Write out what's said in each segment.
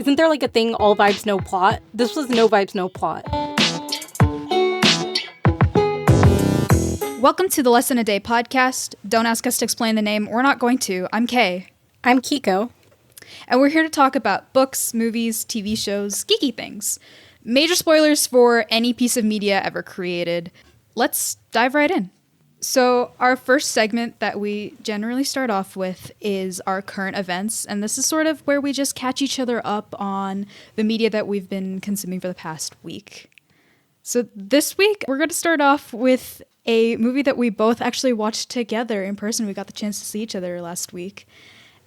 Isn't there like a thing, all vibes, no plot? This was no vibes, no plot. Welcome to the Less Than a Day podcast. Don't ask us to explain the name. We're not going to. I'm Kay. I'm Kiko. And we're here to talk about books, movies, TV shows, geeky things. Major spoilers for any piece of media ever created. Let's dive right in. So our first segment that we generally start off with is our current events. And this is sort of where we just catch each other up on the media that we've been consuming for the past week. So this week, we're going to start off with a movie that we both actually watched together in person. We got the chance to see each other last week.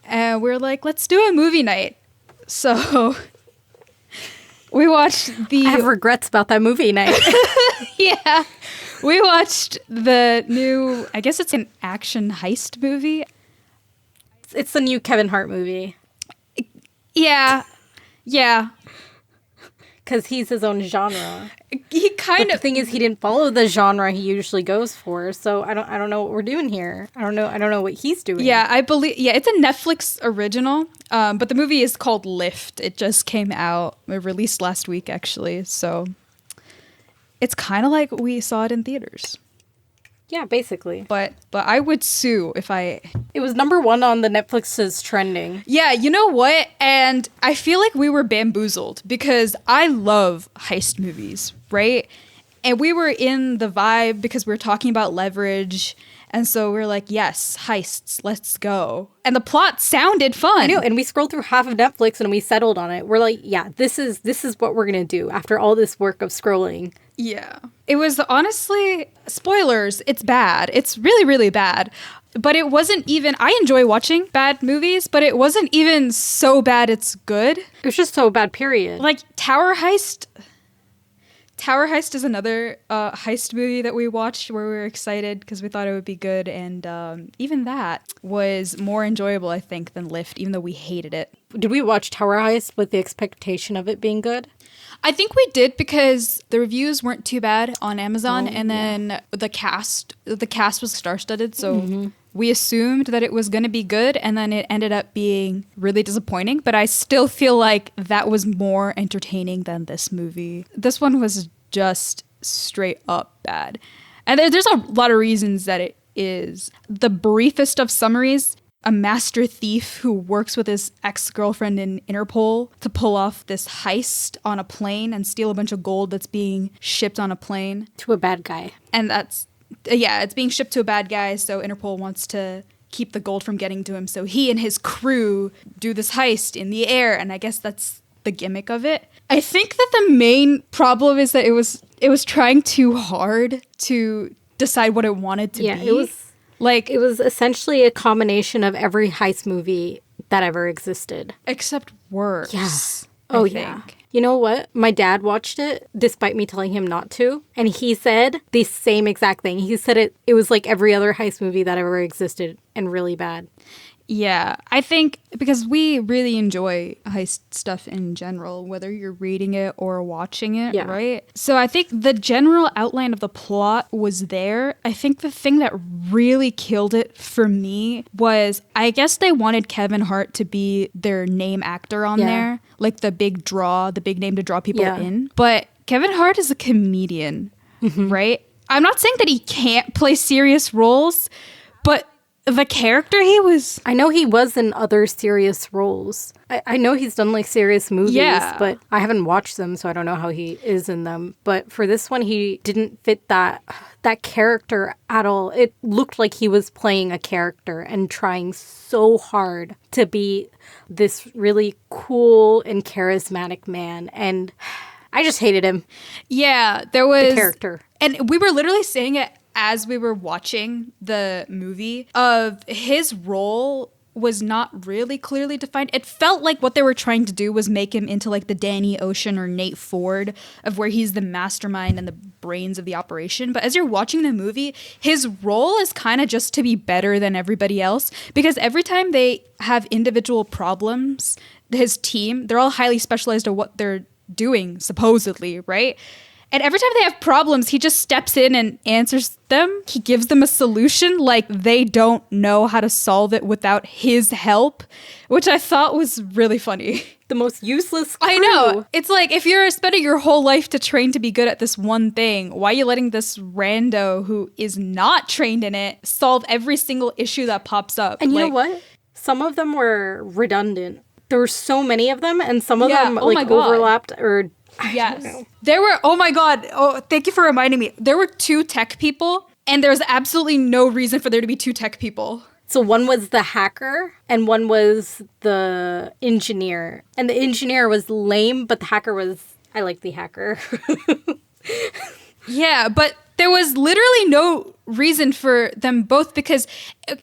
And we were like, let's do a movie night. So we watched I have regrets about that movie night. Yeah. We watched the new, I guess it's an action heist movie. It's the new Kevin Hart movie. Yeah. Because he's his own genre. He kind The of... thing is, he didn't follow the genre he usually goes for, so I don't know what we're doing here. I don't know what he's doing. Yeah, it's a Netflix original, but the movie is called Lift. It just came out, it released last week actually, so it's kind of like we saw it in theaters. Yeah, basically. But I would sue if I... It was number one on the Netflix's trending. Yeah, you know what? And I feel like we were bamboozled because I love heist movies, right? And we were in the vibe because we were talking about Leverage. And so we were like, yes, heists, let's go. And the plot sounded fun. I know, and we scrolled through half of Netflix and we settled on it. We're like, yeah, this is what we're going to do after all this work of scrolling. Yeah. It was honestly, spoilers, it's bad. It's really, really bad. But it wasn't even, I enjoy watching bad movies, but it wasn't even so bad it's good. It was just so bad, period. Like Tower Heist is another heist movie that we watched where we were excited because we thought it would be good. And even that was more enjoyable, I think, than Lift, even though we hated it. Did we watch Tower Heist with the expectation of it being good? I think we did because the reviews weren't too bad on Amazon, and then the cast was star-studded, so we assumed that it was going to be good, and then it ended up being really disappointing, but I still feel like that was more entertaining than this movie. This one was just straight up bad. And there's a lot of reasons that it is. The briefest of summaries: a master thief who works with his ex-girlfriend in Interpol to pull off this heist on a plane and steal a bunch of gold that's being shipped on a plane. To a bad guy. And it's being shipped to a bad guy, so Interpol wants to keep the gold from getting to him. So he and his crew do this heist in the air, and I guess that's the gimmick of it. I think that the main problem is that it was trying too hard to decide what it wanted to be. Yeah, it was essentially a combination of every heist movie that ever existed. Except worse. Yes. Yeah. Oh, yeah. You know what? My dad watched it, despite me telling him not to. And he said the same exact thing. He said it was like every other heist movie that ever existed and really bad. Yeah, I think because we really enjoy heist stuff in general, whether you're reading it or watching it, right? So I think the general outline of the plot was there. I think the thing that really killed it for me was, I guess they wanted Kevin Hart to be their name actor on there, like the big name to draw people in. But Kevin Hart is a comedian, right? I'm not saying that he can't play serious roles, but the character he was... I know he was in other serious roles. I know he's done like serious movies, but I haven't watched them, so I don't know how he is in them. But for this one, he didn't fit that character at all. It looked like he was playing a character and trying so hard to be this really cool and charismatic man. And I just hated him. Yeah, there was... The character. And we were literally saying it as we were watching the movie, of his role was not really clearly defined. It felt like what they were trying to do was make him into like the Danny Ocean or Nate Ford, of where he's the mastermind and the brains of the operation. But as you're watching the movie, his role is kind of just to be better than everybody else, because every time they have individual problems, his team, they're all highly specialized at what they're doing, supposedly, right? And every time they have problems, he just steps in and answers them. He gives them a solution like they don't know how to solve it without his help, which I thought was really funny. The most useless crew. I know. It's like, if you're spending your whole life to train to be good at this one thing, why are you letting this rando who is not trained in it solve every single issue that pops up? And you know what? Some of them were redundant. There were so many of them, and some of them overlapped or... Yes. There were, oh my God. Oh, thank you for reminding me. There were 2 tech people, and there's absolutely no reason for there to be 2 tech people. So one was the hacker, and one was the engineer. And the engineer was lame, but the hacker was, I like the hacker. Yeah, but there was literally no reason for them both, because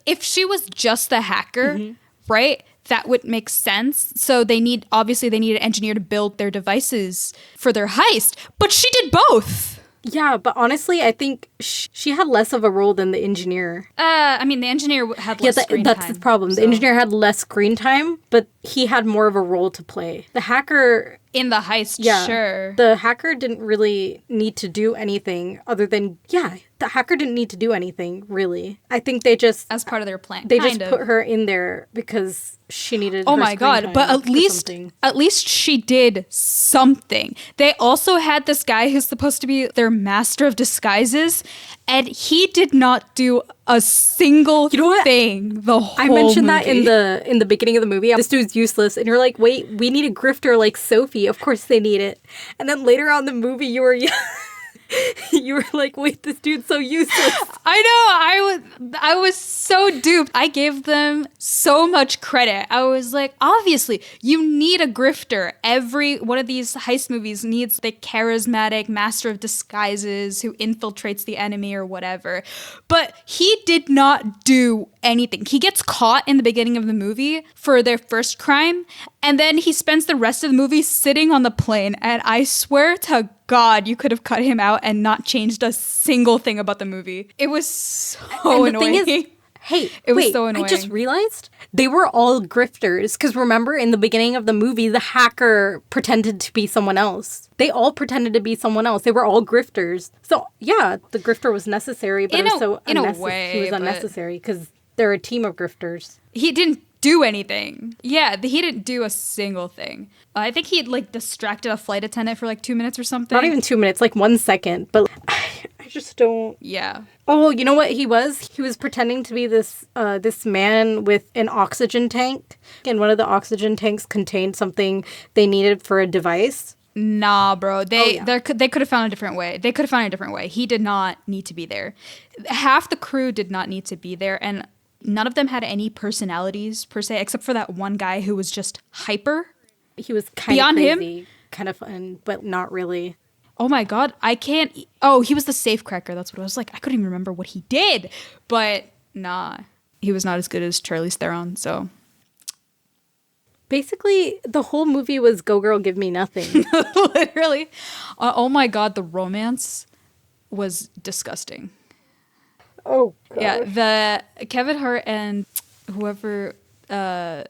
if she was just the hacker, right? That would make sense. So they need an engineer to build their devices for their heist. But she did both. Yeah, but honestly, I think she had less of a role than the engineer. I mean, the engineer had less screen time. That's the problem. So. The engineer had less screen time, but he had more of a role to play. The hacker... In the heist, sure. The hacker didn't really need to do anything other than... Yeah, the hacker didn't need to do anything, really. I think they just... As part of their plan. They just put her in there because she needed her screen time but at least she did something. They also had this guy who's supposed to be their master of disguises, and he did not do a single thing the whole I mentioned movie. that in the beginning of the movie. This dude's useless, and you're like, wait, we need a grifter like Sophie. Of course they need it. And then later on in the movie, you were like, wait, this dude's so useless. I know. I was so duped. I gave them so much credit. I was like, obviously, you need a grifter. Every one of these heist movies needs the charismatic master of disguises who infiltrates the enemy or whatever. But he did not do anything. He gets caught in the beginning of the movie for their first crime, and then he spends the rest of the movie sitting on the plane. And I swear to God, you could have cut him out and not changed a single thing about the movie. It was so annoying. Thing is, it was so annoying. I just realized they were all grifters. Because remember, in the beginning of the movie, the hacker pretended to be someone else. They all pretended to be someone else. They were all grifters. So, yeah, the grifter was necessary, but he was unnecessary because they're a team of grifters. He didn't do anything. Yeah, he didn't do a single thing. I think he had distracted a flight attendant for 2 minutes or something. Not even 2 minutes, 1 second. But I just don't... Yeah. Oh, you know what he was? He was pretending to be this man with an oxygen tank. And one of the oxygen tanks contained something they needed for a device. Nah, bro. They could have found a different way. He did not need to be there. Half the crew did not need to be there, and none of them had any personalities per se, except for that one guy who was just hyper. He was kind of crazy, kind of fun, but not really. Oh my God, I can't... Oh, he was the safecracker. That's what I was like. I couldn't even remember what he did. But nah, he was not as good as Charlize Theron, so... Basically, the whole movie was Go Girl, Give Me Nothing. Literally. Oh my God, the romance was disgusting. Oh, God. Yeah, the Kevin Hart and whoever... the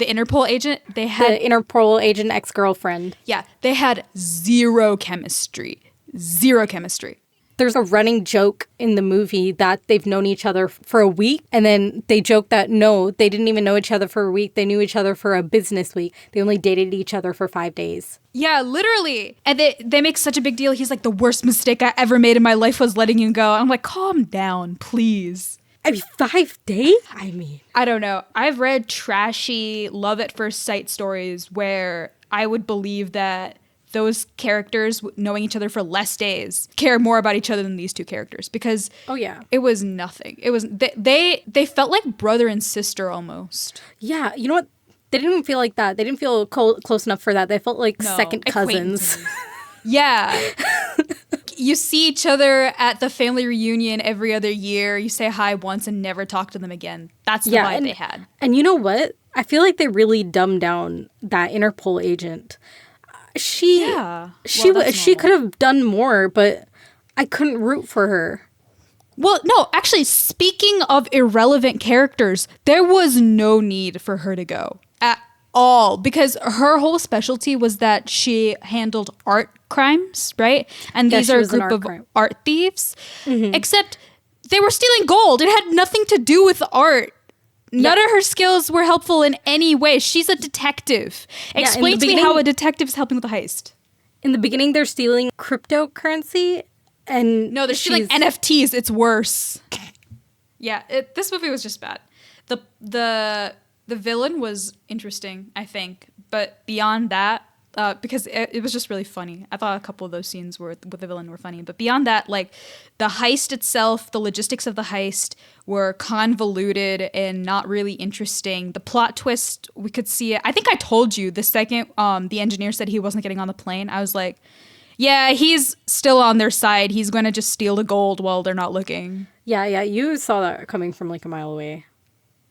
Interpol agent, they had... The Interpol agent ex-girlfriend. Yeah, they had zero chemistry. Zero chemistry. There's a running joke in the movie that they've known each other for a week, and then they joke that, no, they didn't even know each other for a week. They knew each other for a business week. They only dated each other for 5 days. Yeah, literally. And they make such a big deal. He's like, the worst mistake I ever made in my life was letting you go. I'm like, calm down, please. I mean, 5 days? I don't know. I've read trashy love at first sight stories where I would believe that those characters, knowing each other for less days, care more about each other than these two characters, because it was nothing. It was they felt like brother and sister almost. Yeah, you know what? They didn't even feel like that. They didn't feel close enough for that. They felt like second cousins. Yeah. You see each other at the family reunion every other year. You say hi once and never talk to them again. That's the vibe they had. And you know what? I feel like they really dumbed down that Interpol agent. She could have done more, but I couldn't root for her. Well, no, actually, speaking of irrelevant characters, there was no need for her to go at all, because her whole specialty was that she handled art crimes, right? And these are a group of art thieves. Except they were stealing gold. It had nothing to do with art. None of her skills were helpful in any way. She's a detective. Explain to me how a detective is helping with a heist. In the beginning, they're stealing cryptocurrency, and no, they're stealing NFTs. It's worse. Yeah, this movie was just bad. The villain was interesting, I think, but beyond that, because it was just really funny. I thought a couple of those scenes with the villain were funny, but beyond that, like the heist itself, the logistics of the heist were convoluted and not really interesting. The plot twist, we could see it. I think I told you the second the engineer said he wasn't getting on the plane, I was like, yeah, he's still on their side. He's going to just steal the gold while they're not looking. Yeah, you saw that coming from like a mile away.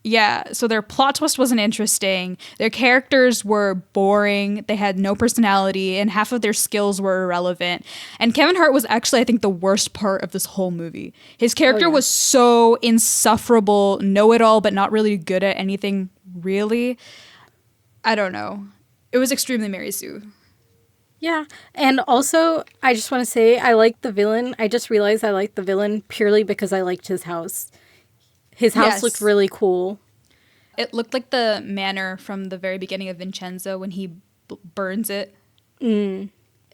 Yeah, so their plot twist wasn't interesting. Their characters were boring. They had no personality, and half of their skills were irrelevant. And Kevin Hart was actually, I think, the worst part of this whole movie. His character was so insufferable, know-it-all, but not really good at anything, really. I don't know. It was extremely Mary Sue. Yeah, and also, I just want to say, I like the villain. I just realized I liked the villain purely because I liked his house. His house looked really cool. It looked like the manor from the very beginning of Vincenzo when he burns it.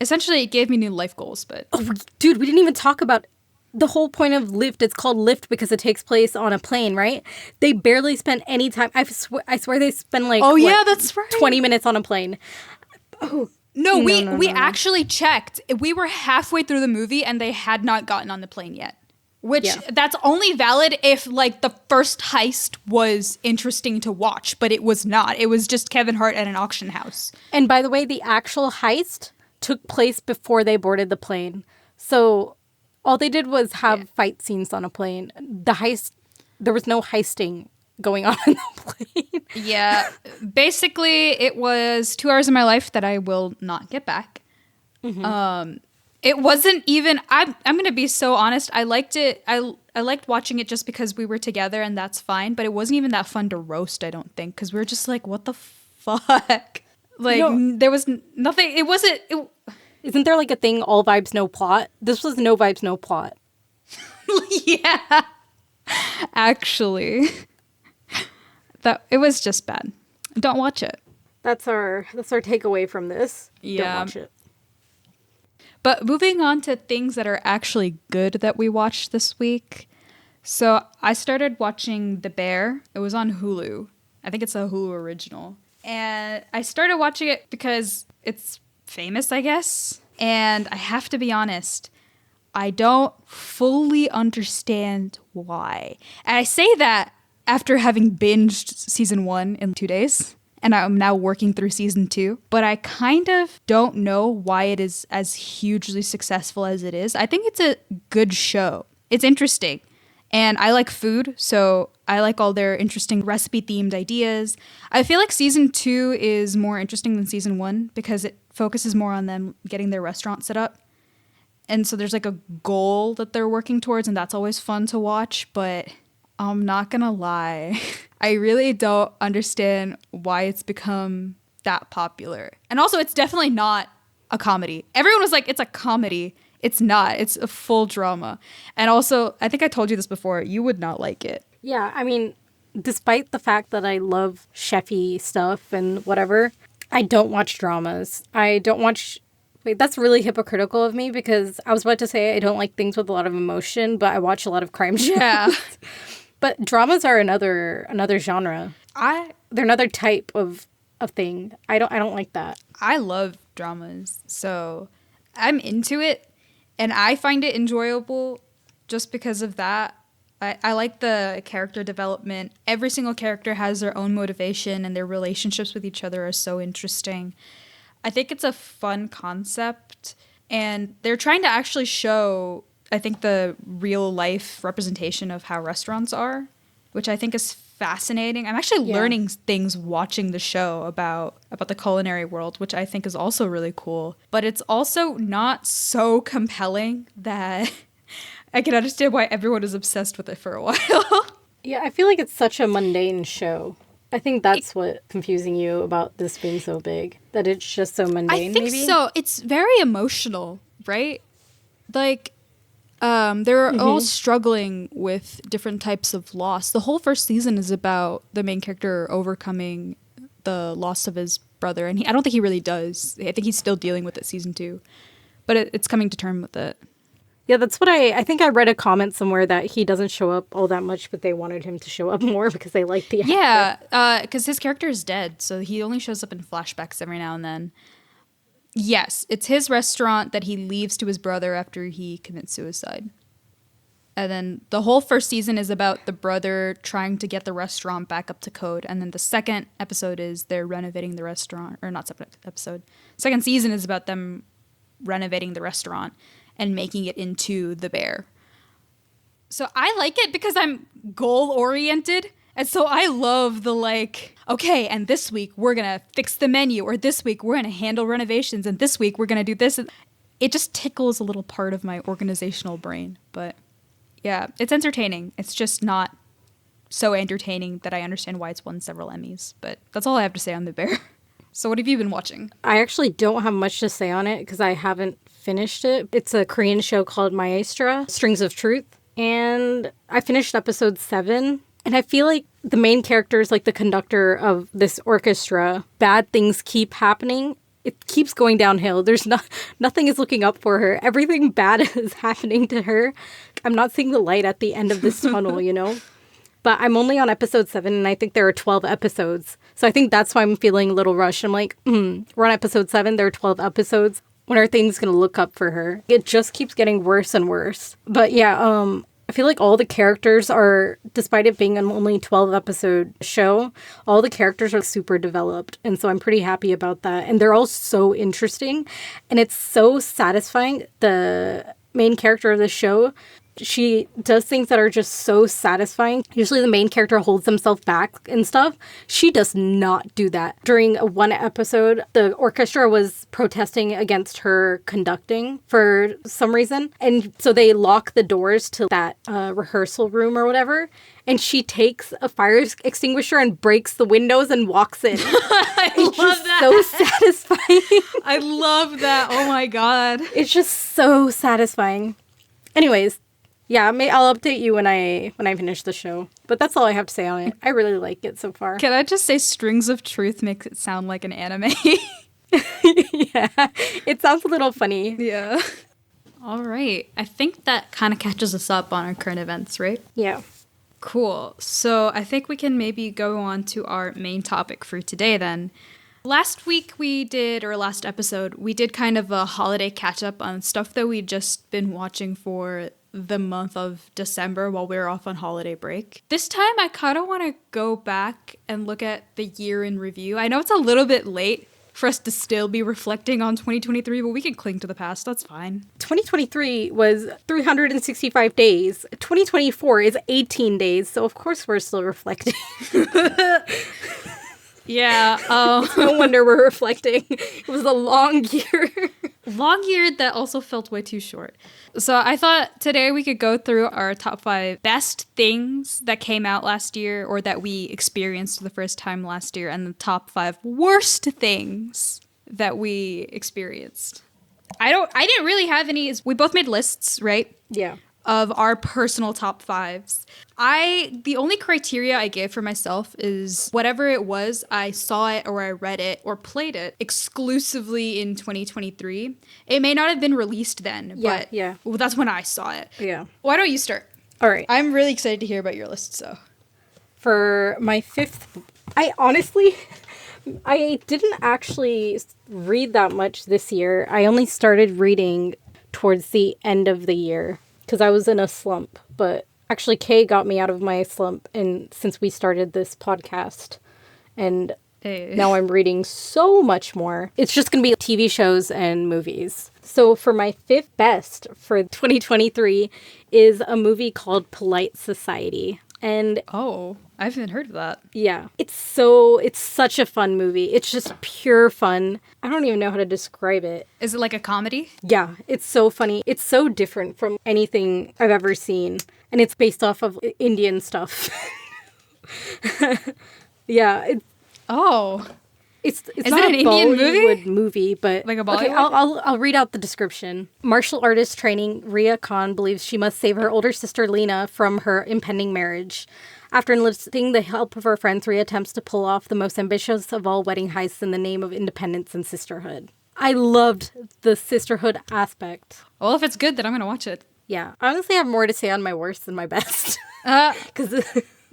Essentially, it gave me new life goals, but... Oh, dude, we didn't even talk about the whole point of Lift. It's called Lift because it takes place on a plane, right? They barely spent any time. I swear they spent like... that's right. 20 minutes on a plane. Oh, No, we actually checked. We were halfway through the movie and they had not gotten on the plane yet. Which, that's only valid if, like, the first heist was interesting to watch, but it was not. It was just Kevin Hart at an auction house. And by the way, the actual heist took place before they boarded the plane. So all they did was have fight scenes on a plane. The heist, there was no heisting going on in the plane. Yeah. Basically, it was 2 hours of my life that I will not get back. It wasn't even, I'm going to be so honest, I liked it. I liked watching it just because we were together, and that's fine, but it wasn't even that fun to roast, I don't think, because we were just like, what the fuck? Like, there was nothing, Isn't there like a thing, all vibes, no plot? This was no vibes, no plot. Yeah. Actually. It was just bad. Don't watch it. That's our takeaway from this. Yeah. Don't watch it. But moving on to things that are actually good that we watched this week. So I started watching The Bear. It was on Hulu. I think it's a Hulu original. And I started watching it because it's famous, I guess. And I have to be honest, I don't fully understand why. And I say that after having binged season 1 in 2 days. And I'm now working through season 2. But I kind of don't know why it is as hugely successful as it is. I think it's a good show. It's interesting. And I like food, so I like all their interesting recipe-themed ideas. I feel like season 2 is more interesting than season 1 because it focuses more on them getting their restaurant set up. And so there's like a goal that they're working towards, and that's always fun to watch. But I'm not gonna lie. I really don't understand why it's become that popular. And also, it's definitely not a comedy. Everyone was like, it's a comedy. It's not. It's a full drama. And also, I think I told you this before, you would not like it. Yeah, I mean, despite the fact that I love chefy stuff and whatever, I don't watch dramas. I don't watch... Wait, that's really hypocritical of me because I was about to say I don't like things with a lot of emotion, but I watch a lot of crime shows. Yeah. But dramas are another genre. They're another type of thing. I don't like that. I love dramas, so I'm into it, and I find it enjoyable just because of that. I like the character development. Every single character has their own motivation, and their relationships with each other are so interesting. I think it's a fun concept, and they're trying to actually show, I think, the real life representation of how restaurants are, which I think is fascinating. I'm actually learning things watching the show about the culinary world, which I think is also really cool. But it's also not so compelling that I can understand why everyone is obsessed with it for a while. Yeah, I feel like it's such a mundane show. I think that's what's confusing you about this being so big. That it's just so mundane, I think maybe? so. It's very emotional, right? Like, they're all struggling with different types of loss. The whole first season is about the main character overcoming the loss of his brother. And I don't think he really does. I think he's still dealing with it season 2. But it's coming to terms with it. Yeah, that's what I think I read a comment somewhere that he doesn't show up all that much, but they wanted him to show up more because they like the actor. Yeah, because his character is dead, so he only shows up in flashbacks every now and then. Yes, it's his restaurant that he leaves to his brother after he commits suicide. And then the whole first season is about the brother trying to get the restaurant back up to code. And then the second episode is they're renovating the restaurant. Or not second episode. Second season is about them renovating the restaurant and making it into the Bear. So I like it because I'm goal-oriented. And so I love the okay, and this week we're going to fix the menu. Or this week we're going to handle renovations. And this week we're going to do this. It just tickles a little part of my organizational brain. But yeah, it's entertaining. It's just not so entertaining that I understand why it's won several Emmys. But that's all I have to say on The Bear. So what have you been watching? I actually don't have much to say on it because I haven't finished it. It's a Korean show called Maestra, Strings of Truth. And I finished episode 7. And I feel like the main character is like the conductor of this orchestra. Bad things keep happening. It keeps going downhill. Nothing is looking up for her. Everything bad is happening to her. I'm not seeing the light at the end of this tunnel, you know? But I'm only on episode 7, and I think there are 12 episodes. So I think that's why I'm feeling a little rushed. I'm like, we're on episode 7. There are 12 episodes. When are things going to look up for her? It just keeps getting worse and worse. But yeah, I feel like all the characters are, despite it being an only 12-episode show, all the characters are super developed. And so I'm pretty happy about that. And they're all so interesting. And it's so satisfying. The main character of the show, she does things that are just so satisfying. Usually the main character holds himself back and stuff. She does not do that. During one episode, the orchestra was protesting against her conducting for some reason. And so they lock the doors to that rehearsal room or whatever. And she takes a fire extinguisher and breaks the windows and walks in. I it's love just that. so satisfying. I love that. Oh my God. It's just so satisfying. Anyways, yeah, I'll update you when I finish the show. But that's all I have to say on it. I really like it so far. Can I just say Strings of Truth makes it sound like an anime? Yeah, it sounds a little funny. Yeah. All right. I think that kind of catches us up on our current events, right? Yeah. Cool. So I think we can maybe go on to our main topic for today then. Last episode, we did kind of a holiday catch-up on stuff that we'd just been watching for the month of December while we were off on holiday break. This time, I kind of want to go back and look at the year in review. I know it's a little bit late for us to still be reflecting on 2023, but we can cling to the past. That's fine. 2023 was 365 days. 2024 is 18 days, so of course we're still reflecting. Yeah. No wonder we're reflecting. It was a long year. Long year that also felt way too short. So I thought today we could go through our top 5 best things that came out last year or that we experienced for the first time last year, and the top 5 worst things that we experienced. I didn't really have any. We both made lists, right? Yeah. Of our personal top 5s. The only criteria I gave for myself is whatever it was, I saw it or I read it or played it exclusively in 2023. It may not have been released then, but well, that's when I saw it. Yeah. Why don't you start? All right. I'm really excited to hear about your list, so. For my 5th, I didn't actually read that much this year. I only started reading towards the end of the year because I was in a slump, but actually Kay got me out of my slump and since we started this podcast, and now I'm reading so much more. It's just going to be TV shows and movies. So for my 5th best for 2023 is a movie called Polite Society. And oh, I haven't heard of that. Yeah. It's such a fun movie. It's just pure fun. I don't even know how to describe it. Is it like a comedy? Yeah, it's so funny. It's so different from anything I've ever seen. And it's based off of Indian stuff. Yeah, Oh. it's Is not it an a Indian Bollywood movie, but Like a okay, Bollywood? I'll read out the description. Martial artist training, Ria Khan believes she must save her older sister Lena from her impending marriage. After enlisting the help of her friends, Ria attempts to pull off the most ambitious of all wedding heists in the name of independence and sisterhood. I loved the sisterhood aspect. Well, if it's good, then I'm going to watch it. Yeah, I honestly have more to say on my worst than my best. Uh, Because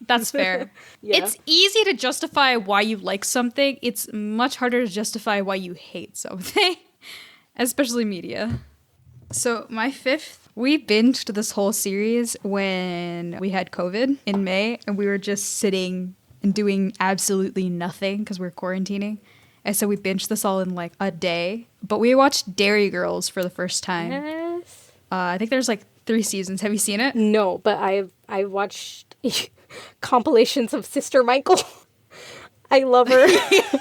that's fair. Yeah. It's easy to justify why you like something. It's much harder to justify why you hate something, especially media. So my fifth, we binged this whole series when we had COVID in May, and we were just sitting and doing absolutely nothing because we were quarantining. And so we binged this all in like a day. But we watched Dairy Girls for the first time. Yes. I think there's like 3 seasons. Have you seen it? No, but I watched compilations of Sister Michael. I love her.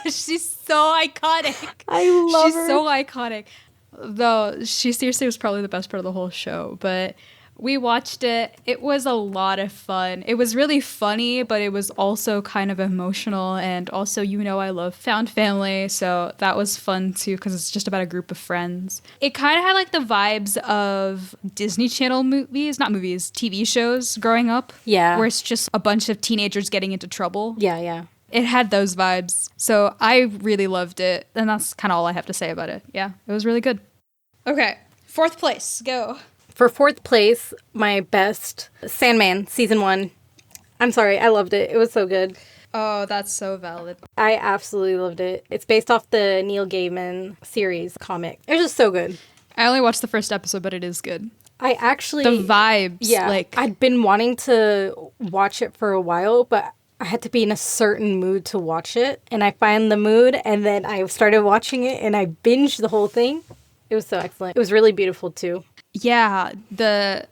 She's so iconic. I love She's her. so iconic. Though she seriously was probably the best part of the whole show. But we watched it. It was a lot of fun. It was really funny, but it was also kind of emotional. And also, I love found family. So that was fun too, because it's just about a group of friends. It kind of had like the vibes of Disney Channel movies, not movies, TV shows growing up. Yeah. Where it's just a bunch of teenagers getting into trouble. Yeah. It had those vibes. So I really loved it. And that's kind of all I have to say about it. Yeah, it was really good. Okay, 4th place. Go. For 4th place, my best, Sandman, season 1. I'm sorry, I loved it. It was so good. Oh, that's so valid. I absolutely loved it. It's based off the Neil Gaiman series comic. It was just so good. I only watched the first episode, but it is good. I actually... The vibes. Yeah, Like, I'd been wanting to watch it for a while, but I had to be in a certain mood to watch it. And I find the mood, and then I started watching it, and I binged the whole thing. It was so excellent. It was really beautiful, too. yeah, the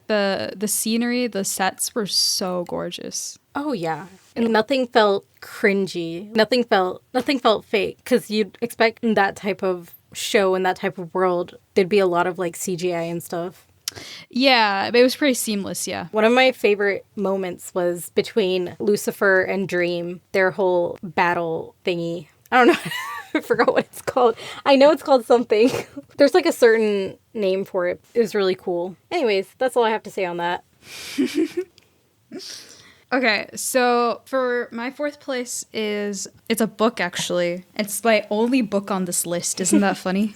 scenery, the sets were so gorgeous. Oh, yeah. And nothing felt cringy. Nothing felt fake. Because you'd expect in that type of show, in that type of world, there'd be a lot of, like, CGI and stuff. Yeah, it was pretty seamless, yeah. One of my favorite moments was between Lucifer and Dream, their whole battle thingy. I don't know. I forgot what it's called. I know it's called something. There's like a certain name for it. It was really cool. Anyways, that's all I have to say on that. Okay, so for my 4th place it's a book, actually. It's my only book on this list. Isn't that funny?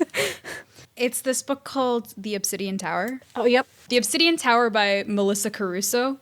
It's this book called The Obsidian Tower. Oh, yep. The Obsidian Tower by Melissa Caruso,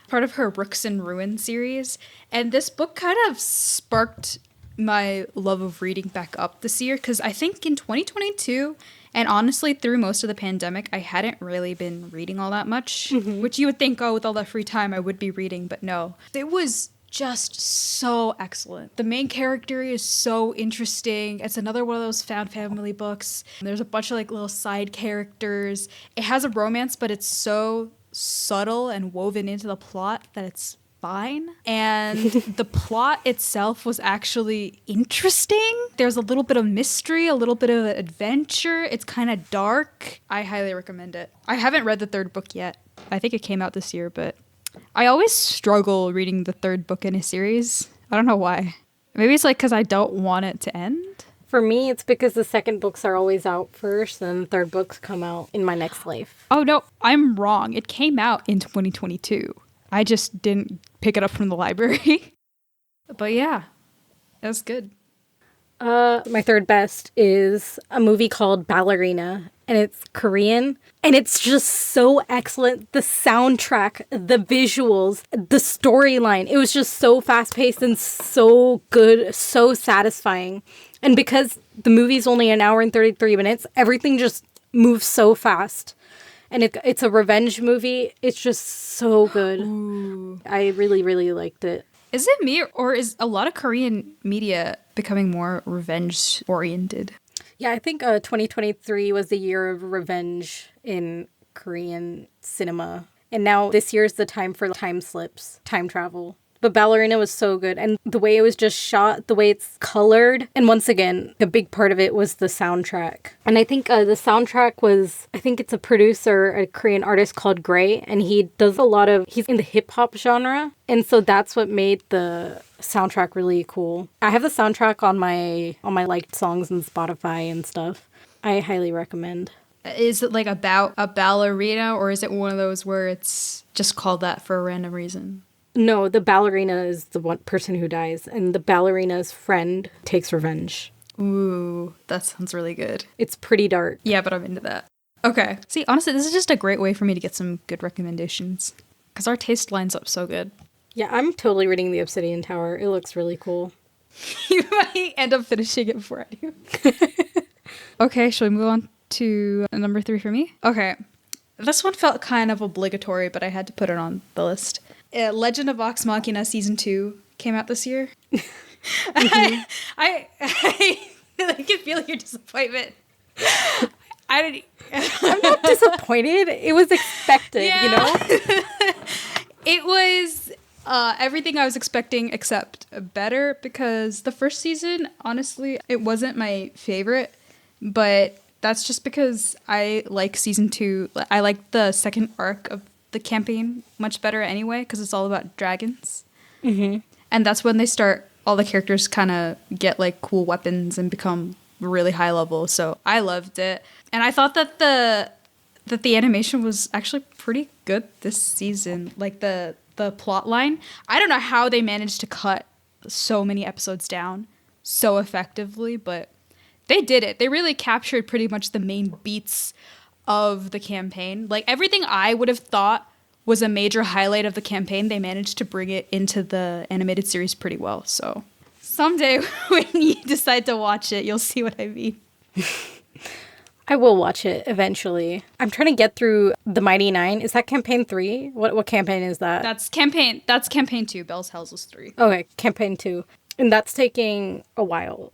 part of her Rooks and Ruin series. And this book kind of sparked my love of reading back up this year, because I think in 2022, and honestly through most of the pandemic, I hadn't really been reading all that much, which you would think, oh, with all that free time, I would be reading, but no. It was just so excellent. The main character is so interesting. It's another one of those found family books. There's a bunch of like little side characters. It has a romance, but it's so subtle and woven into the plot that it's fine. And the plot itself was actually interesting. There's a little bit of mystery, a little bit of adventure. It's kind of dark. I highly recommend it. I haven't read the 3rd book yet. I think it came out this year, but I always struggle reading the 3rd book in a series. I don't know why. Maybe it's like because I don't want it to end. For me, it's because the 2nd books are always out first, and the 3rd books come out in my next life. Oh, no, I'm wrong. It came out in 2022. I just didn't pick it up from the library. But yeah, it was good. My 3rd best is a movie called Ballerina, and it's Korean, and it's just so excellent. The soundtrack, the visuals, the storyline, it was just so fast-paced and so good, so satisfying. And because the movie's only an hour and 33 minutes, everything just moves so fast. And it's a revenge movie. It's just so good. Ooh. I really, really liked it. Is it me, or is a lot of Korean media becoming more revenge-oriented? Yeah, I think 2023 was the year of revenge in Korean cinema. And now this year is the time for time slips, time travel, But Ballerina was so good. And the way it was just shot, the way it's colored. And once again, a big part of it was the soundtrack. And I think the soundtrack was, I think it's a producer, a Korean artist called Gray. And he does a lot of, he's in the hip hop genre. And so that's what made the soundtrack really cool. I have the soundtrack on my liked songs and Spotify and stuff. I highly recommend. Is it like about a ballerina, or is it one of those where it's just called that for a random reason? No, the ballerina is the one person who dies, and the ballerina's friend takes revenge. Ooh, that sounds really good. It's pretty dark. Yeah, but I'm into that. Okay. See, honestly, this is just a great way for me to get some good recommendations, because our taste lines up so good. Yeah, I'm totally reading The Obsidian Tower. It looks really cool. You might end up finishing it before I do. Okay, shall we move on to number 3 for me? Okay. This one felt kind of obligatory, but I had to put it on the list. Legend of Vox Machina Season 2 came out this year. Mm-hmm. I can feel your disappointment. I'm not disappointed. It was expected, you know? It was everything I was expecting except better, because the first season, honestly, it wasn't my favorite, but that's just because I like Season 2. I like the second arc of the campaign much better anyway, because it's all about dragons. Mm-hmm. And that's when they start, all the characters kind of get like cool weapons and become really high level. So I loved it. And I thought that the animation was actually pretty good this season. Like the plot line. I don't know how they managed to cut so many episodes down so effectively, but they did it. They really captured pretty much the main beats of the campaign. Like everything I would have thought was a major highlight of the campaign, they managed to bring it into the animated series pretty well. So someday when you decide to watch it, you'll see what I mean. I will watch it eventually. I'm trying to get through The Mighty Nine. Is that campaign 3? What campaign is that? That's campaign 2. Bell's Hells is 3. Okay, campaign 2. And that's taking a while.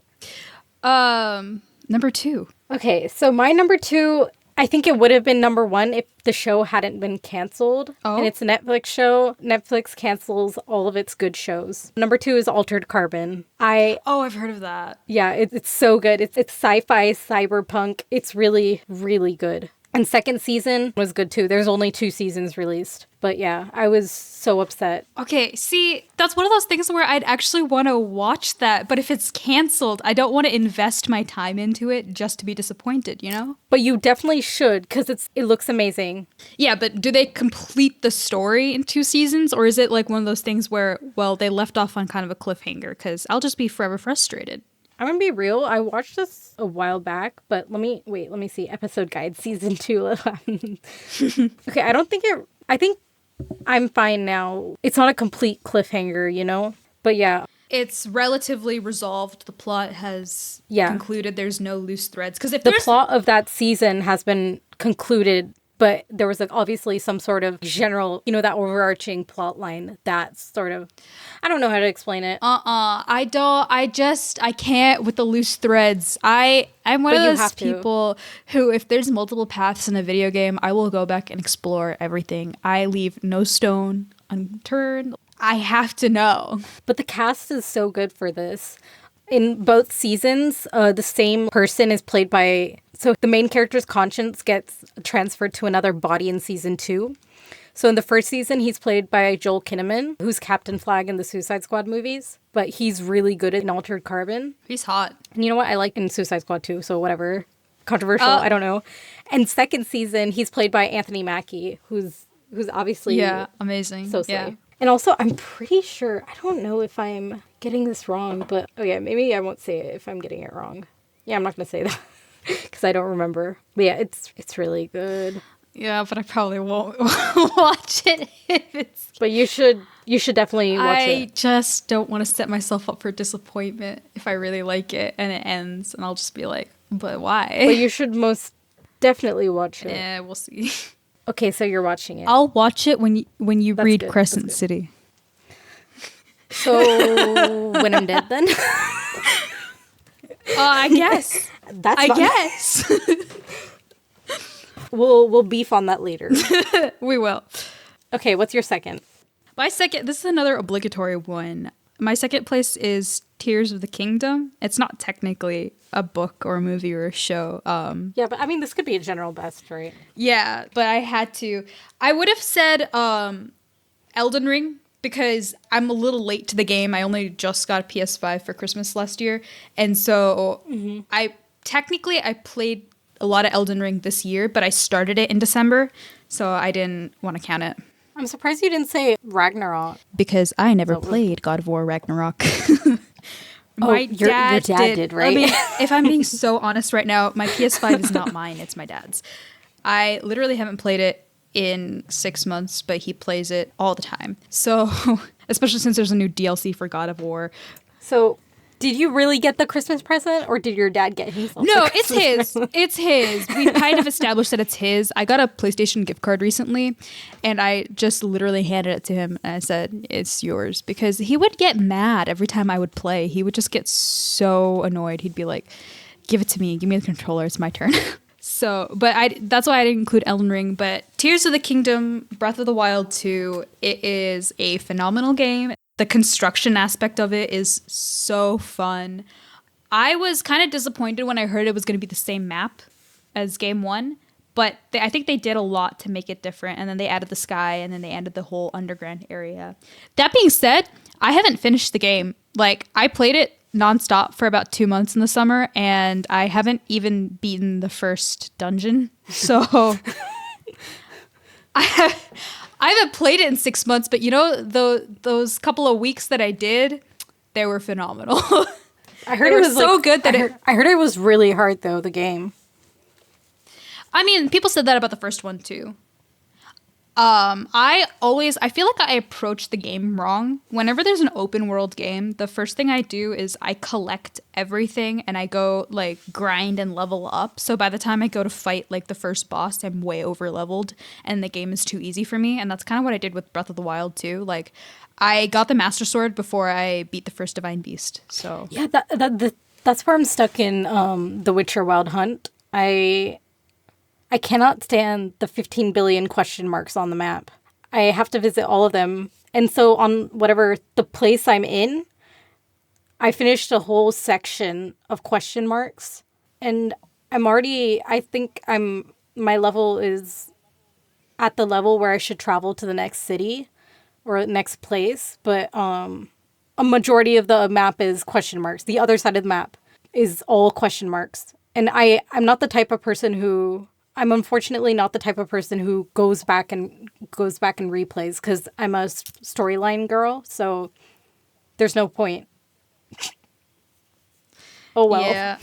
Number 2. Okay, so my number 2, I think it would have been number 1 if the show hadn't been canceled. Oh. And it's a Netflix show. Netflix cancels all of its good shows. Number 2 is Altered Carbon. I've heard of that. Yeah, it's so good. It's sci-fi, cyberpunk. It's really, really good. And second season was good too. There's only 2 seasons released. But yeah, I was so upset. Okay, see, that's one of those things where I'd actually want to watch that, but if it's canceled, I don't want to invest my time into it just to be disappointed, you know? But you definitely should, because it looks amazing. Yeah, but do they complete the story in 2 seasons, or is it like one of those things where, well, they left off on kind of a cliffhanger? Because I'll just be forever frustrated. I'm gonna be real. I watched this a while back, but let me see. Episode guide, season 2. Okay, I think I'm fine now. It's not a complete cliffhanger, you know? But yeah. It's relatively resolved. The plot has concluded. There's no loose threads. Because if the plot of that season has been concluded, but there was like obviously some sort of general, you know, that overarching plot line that sort of, I don't know how to explain it. I can't with the loose threads. I'm one of those people who, if there's multiple paths in a video game, I will go back and explore everything. I leave no stone unturned. I have to know. But the cast is so good for this. In both seasons, the same person is played by... So the main character's conscience gets transferred to another body in season 2. So in the first season, he's played by Joel Kinnaman, who's Captain Flag in the Suicide Squad movies. But he's really good in Altered Carbon. He's hot. And you know what? I like in Suicide Squad too, so whatever. Controversial, I don't know. And second season, he's played by Anthony Mackie, who's obviously... Yeah, amazing. So slay. Yeah. And also, I'm pretty sure... I don't know if I'm getting this wrong, but... Oh yeah, maybe I won't say it if I'm getting it wrong. Yeah, I'm not going to say that. Because I don't remember. But yeah, it's really good. Yeah, but I probably won't watch it if it's... But you should definitely watch it. I just don't want to set myself up for disappointment if I really like it and it ends and I'll just be like, but why? But you should most definitely watch it. Yeah, we'll see. Okay, so you're watching it. I'll watch it when you read good. Crescent City. So when I'm dead then? I guess. I guess. We'll beef on that later. We will. Okay, what's your second? This is another obligatory one. My second place is Tears of the Kingdom. It's not technically a book or a movie or a show. Yeah, but I mean, this could be a general best, right? Yeah, but I had to. I would have said Elden Ring because I'm a little late to the game. I only just got a PS5 for Christmas last year. And so I played a lot of Elden Ring this year, but I started it in December. So I didn't want to count it. I'm surprised you didn't say Ragnarok. Because I never played God of War Ragnarok. Your dad did, right? I mean, if I'm being so honest right now, my PS5 is not mine, it's my dad's. I literally haven't played it in 6 months, but he plays it all the time. So, especially since there's a new DLC for God of War. So, did you really get the Christmas present, or did your dad get himself? No, it's his. It's his. We kind of established that it's his. I got a PlayStation gift card recently, and I just literally handed it to him, and I said, "It's yours," because he would get mad every time I would play. He would just get so annoyed. He'd be like, "Give it to me. Give me the controller. It's my turn." So, but that's why I didn't include Elden Ring. But Tears of the Kingdom, Breath of the Wild 2, it is a phenomenal game. The construction aspect of it is so fun. I was kind of disappointed when I heard it was going to be the same map as game 1, but I think they did a lot to make it different. And then they added the sky, and then they added the whole underground area. That being said, I haven't finished the game. Like, I played it nonstop for about 2 months in the summer, and I haven't even beaten the first dungeon. So I haven't played it in 6 months, but you know, those couple of weeks that I did, they were phenomenal. I heard it was so good that I heard it was really hard though, the game. I mean, people said that about the first one too. I feel like I approach the game wrong. Whenever there's an open world game, the first thing I do is I collect everything and I go like grind and level up. So by the time I go to fight like the first boss, I'm way over leveled and the game is too easy for me. And that's kind of what I did with Breath of the Wild too. Like I got the Master Sword before I beat the first Divine Beast. So yeah, that's where I'm stuck in The Witcher Wild Hunt. I cannot stand the 15 billion question marks on the map. I have to visit all of them. And so on whatever the place I'm in, I finished a whole section of question marks. And I think my level is at the level where I should travel to the next city or next place. But a majority of the map is question marks. The other side of the map is all question marks. And I'm not the type of person who... I'm unfortunately not the type of person who goes back and replays because I'm a storyline girl, so there's no point. Oh well. Yeah.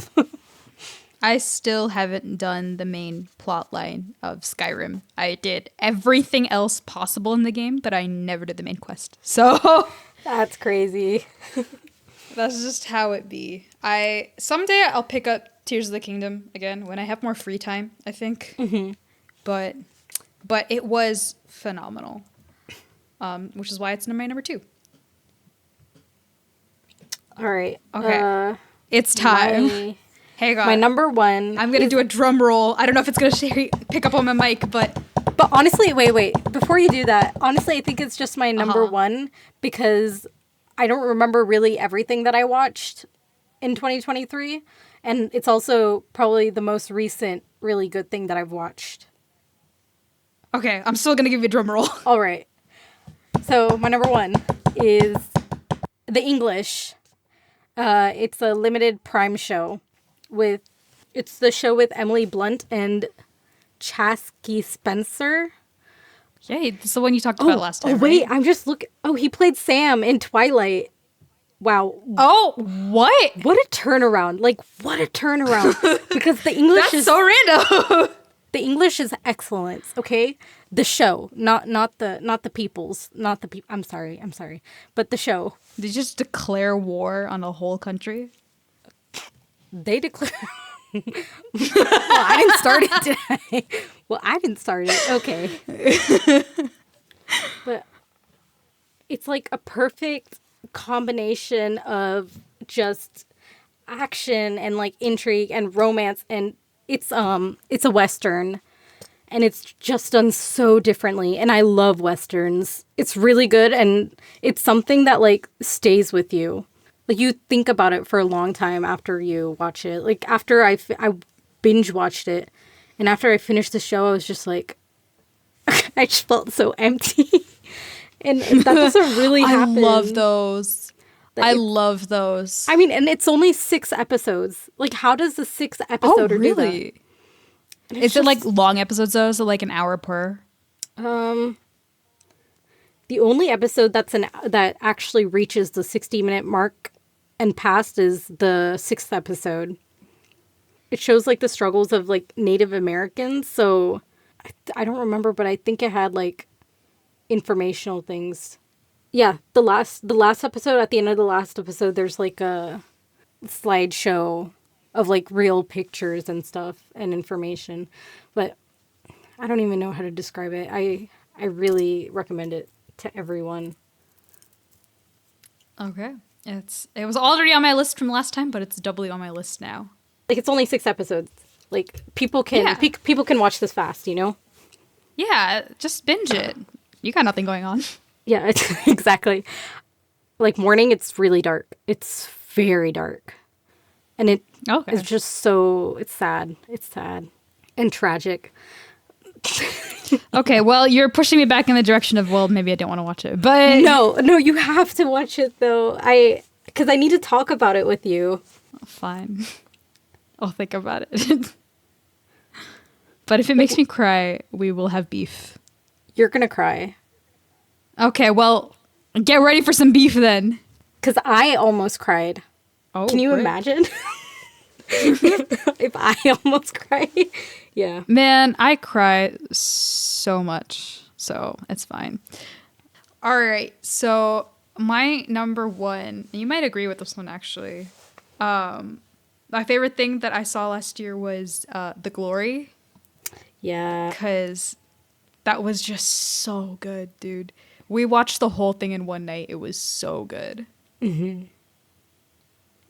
I still haven't done the main plot line of Skyrim. I did everything else possible in the game, but I never did the main quest. So that's crazy. That's just how it be. Someday I'll pick up Tears of the Kingdom again when I have more free time, I think. Mm-hmm. But it was phenomenal, which is why it's my number 2. All right. Okay. It's time. Hang on. My number 1. I'm going to do a drum roll. I don't know if it's going to pick up on my mic, but... But honestly, wait. Before you do that, honestly, I think it's just my number 1 because I don't remember really everything that I watched in 2023. And it's also probably the most recent really good thing that I've watched. Okay, I'm still going to give you a drum roll. All right. So my number 1 is The English. It's a limited Prime show. It's the show with Emily Blunt and Chasky Spencer. Yay, this is the one you talked about last time. Oh, wait, I'm just looking. Oh, he played Sam in Twilight. Wow. Oh, what? What a turnaround. Like, what a turnaround. Because the English That's so random. The English is excellence, okay? The show, not the people's, not the people. I'm sorry. But the show. Did you just declare war on a whole country? They declare... Well, I didn't start it today. Well, I didn't start it. Okay. But it's like a perfect combination of just action and like intrigue and romance, and it's a Western, And it's just done so differently. And I love Westerns. It's really good. And it's something that, like, stays with you. Like, you think about it for a long time after you watch it. Like, after I binge watched it. And after I finished the show, I was just like, I just felt so empty. And that doesn't really happen. I love those. I love those. I mean, and it's only 6 episodes. Like, how does the 6th episode do that? Is it like long episodes though? Is it like an hour per? The only episode that actually reaches the 60-minute mark and past is the 6th episode. It shows like the struggles of like Native Americans. So I don't remember, but I think it had like informational things. Yeah, the last episode, at the end of the last episode, there's like a slideshow of like real pictures and stuff and information. But I don't even know how to describe it. I really recommend it to everyone. Okay. It was already on my list from last time, but it's doubly on my list now. Like, it's only 6 episodes. Like, people can watch this fast, you know? Yeah, just binge it. You got nothing going on. Yeah, exactly. Like, morning, it's really dark. It's very dark. And it's just so, it's sad. It's sad and tragic. Okay, well, you're pushing me back in the direction of, well, maybe I don't want to watch it. But No, you have to watch it, though. Because I need to talk about it with you. Fine. I'll think about it. But if it makes me cry, we will have beef. You're going to cry. Okay, well, get ready for some beef then. Because I almost cried. Oh, can you imagine? If I almost cried? Yeah. Man, I cry so much. So it's fine. All right. So my number one, you might agree with this one actually. My favorite thing that I saw last year was The Glory. Yeah. Because that was just so good, dude. We watched the whole thing in one night. It was so good. Mm-hmm.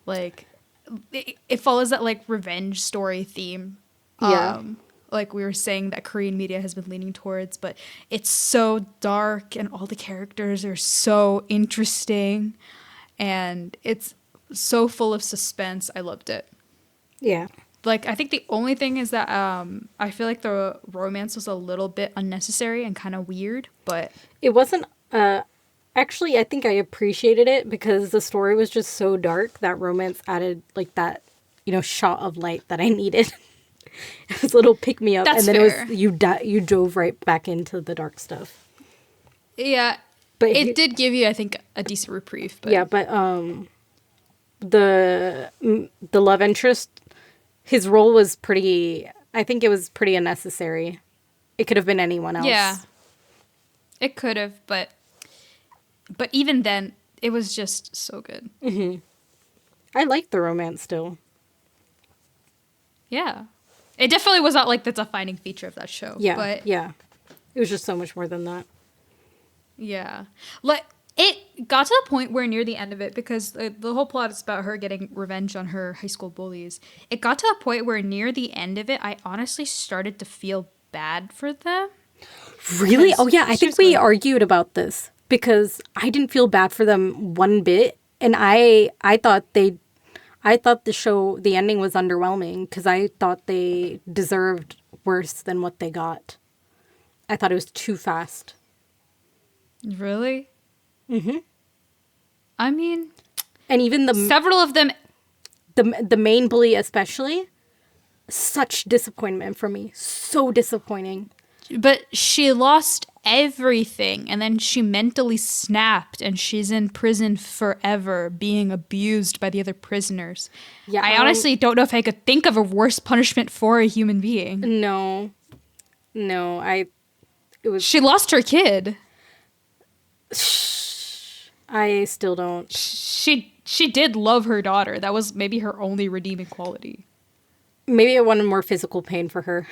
Like, it follows that, like, revenge story theme. Yeah. Like we were saying that Korean media has been leaning towards, but it's so dark and all the characters are so interesting and it's so full of suspense. I loved it. Yeah. Like, I think the only thing is that I feel like the romance was a little bit unnecessary and kind of weird, but... It wasn't... Actually, I think I appreciated it because the story was just so dark that romance added, like, that, shot of light that I needed. It was a little pick-me-up. That's and then fair. It was you dove right back into the dark stuff. Yeah. But it did give you, I think, a decent reprieve. But... Yeah, but the love interest... His role was pretty... I think it was pretty unnecessary. It could have been anyone else. Yeah. It could have, but even then, it was just so good. Mm-hmm. I like the romance still. Yeah. It definitely was not like the defining feature of that show. Yeah, but yeah. It was just so much more than that. Yeah. Like, it got to the point where near the end of it, because the whole plot is about her getting revenge on her high school bullies. It got to a point where near the end of it, I honestly started to feel bad for them. Really? Oh, yeah. I think we argued about this because I didn't feel bad for them one bit. And I thought the ending was underwhelming because I thought they deserved worse than what they got. I thought it was too fast. Really? Mm-hmm. I mean... And even several of them... The main bully especially, such disappointment for me. So disappointing. But she lost everything, and then she mentally snapped, and she's in prison forever, being abused by the other prisoners. Yeah, I honestly don't know if I could think of a worse punishment for a human being. No, She lost her kid. I still don't. She did love her daughter. That was maybe her only redeeming quality. Maybe I wanted more physical pain for her.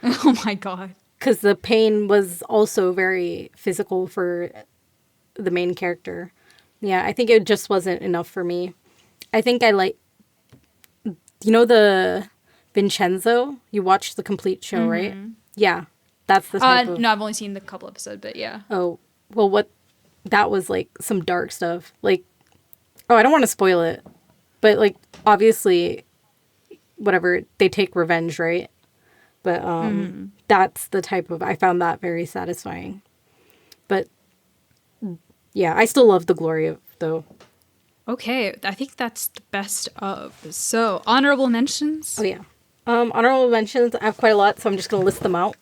Oh my god. Because the pain was also very physical for the main character. Yeah, I think it just wasn't enough for me. I think I like... the Vincenzo? You watched the complete show, right? Yeah, that's the type of... No, I've only seen the couple episodes, but yeah. Oh, well, that was, like, some dark stuff. Like, oh, I don't want to spoil it, but, like, obviously, whatever, they take revenge, right? But that's the type of... I found that very satisfying. But, yeah, I still love The Glory, though. Okay, I think that's the best of. So, honorable mentions? Oh, yeah. Honorable mentions, I have quite a lot, so I'm just going to list them out.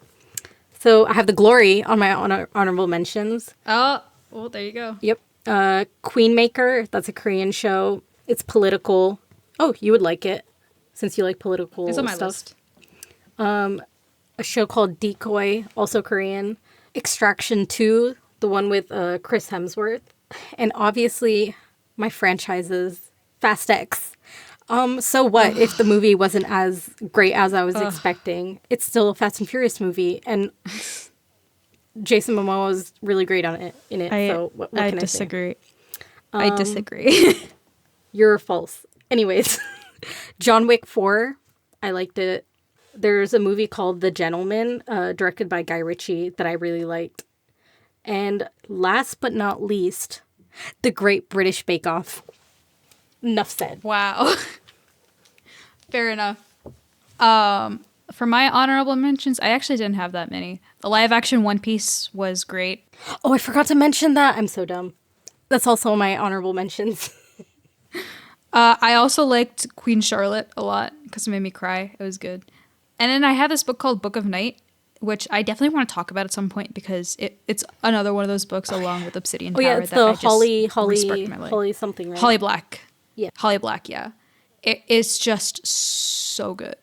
So, I have The Glory on my honorable mentions. Oh, well, there you go. Yep. Queenmaker, that's a Korean show. It's political. Oh, you would like it, since you like political stuff. It's on my list. A show called Decoy, also Korean. Extraction 2, the one with Chris Hemsworth. And obviously, my franchises, Fast X. So what if the movie wasn't as great as I was expecting? It's still a Fast and Furious movie, and Jason Momoa was really great in it. So what can I disagree. I disagree. You're false. Anyways, John Wick 4, I liked it. There's a movie called The Gentleman, directed by Guy Ritchie, that I really liked. And last but not least, The Great British Bake Off. Enough said. Wow. Fair enough. For my honorable mentions, I actually didn't have that many. The live action One Piece was great. Oh, I forgot to mention that. I'm so dumb. That's also my honorable mentions. I also liked Queen Charlotte a lot because it made me cry. It was good. And then I have this book called Book of Night, which I definitely want to talk about at some point because it's another one of those books along with Obsidian Tower. Oh yeah, it's the Holly something, right? Holly Black. Yeah. Holly Black, yeah. It is just so good.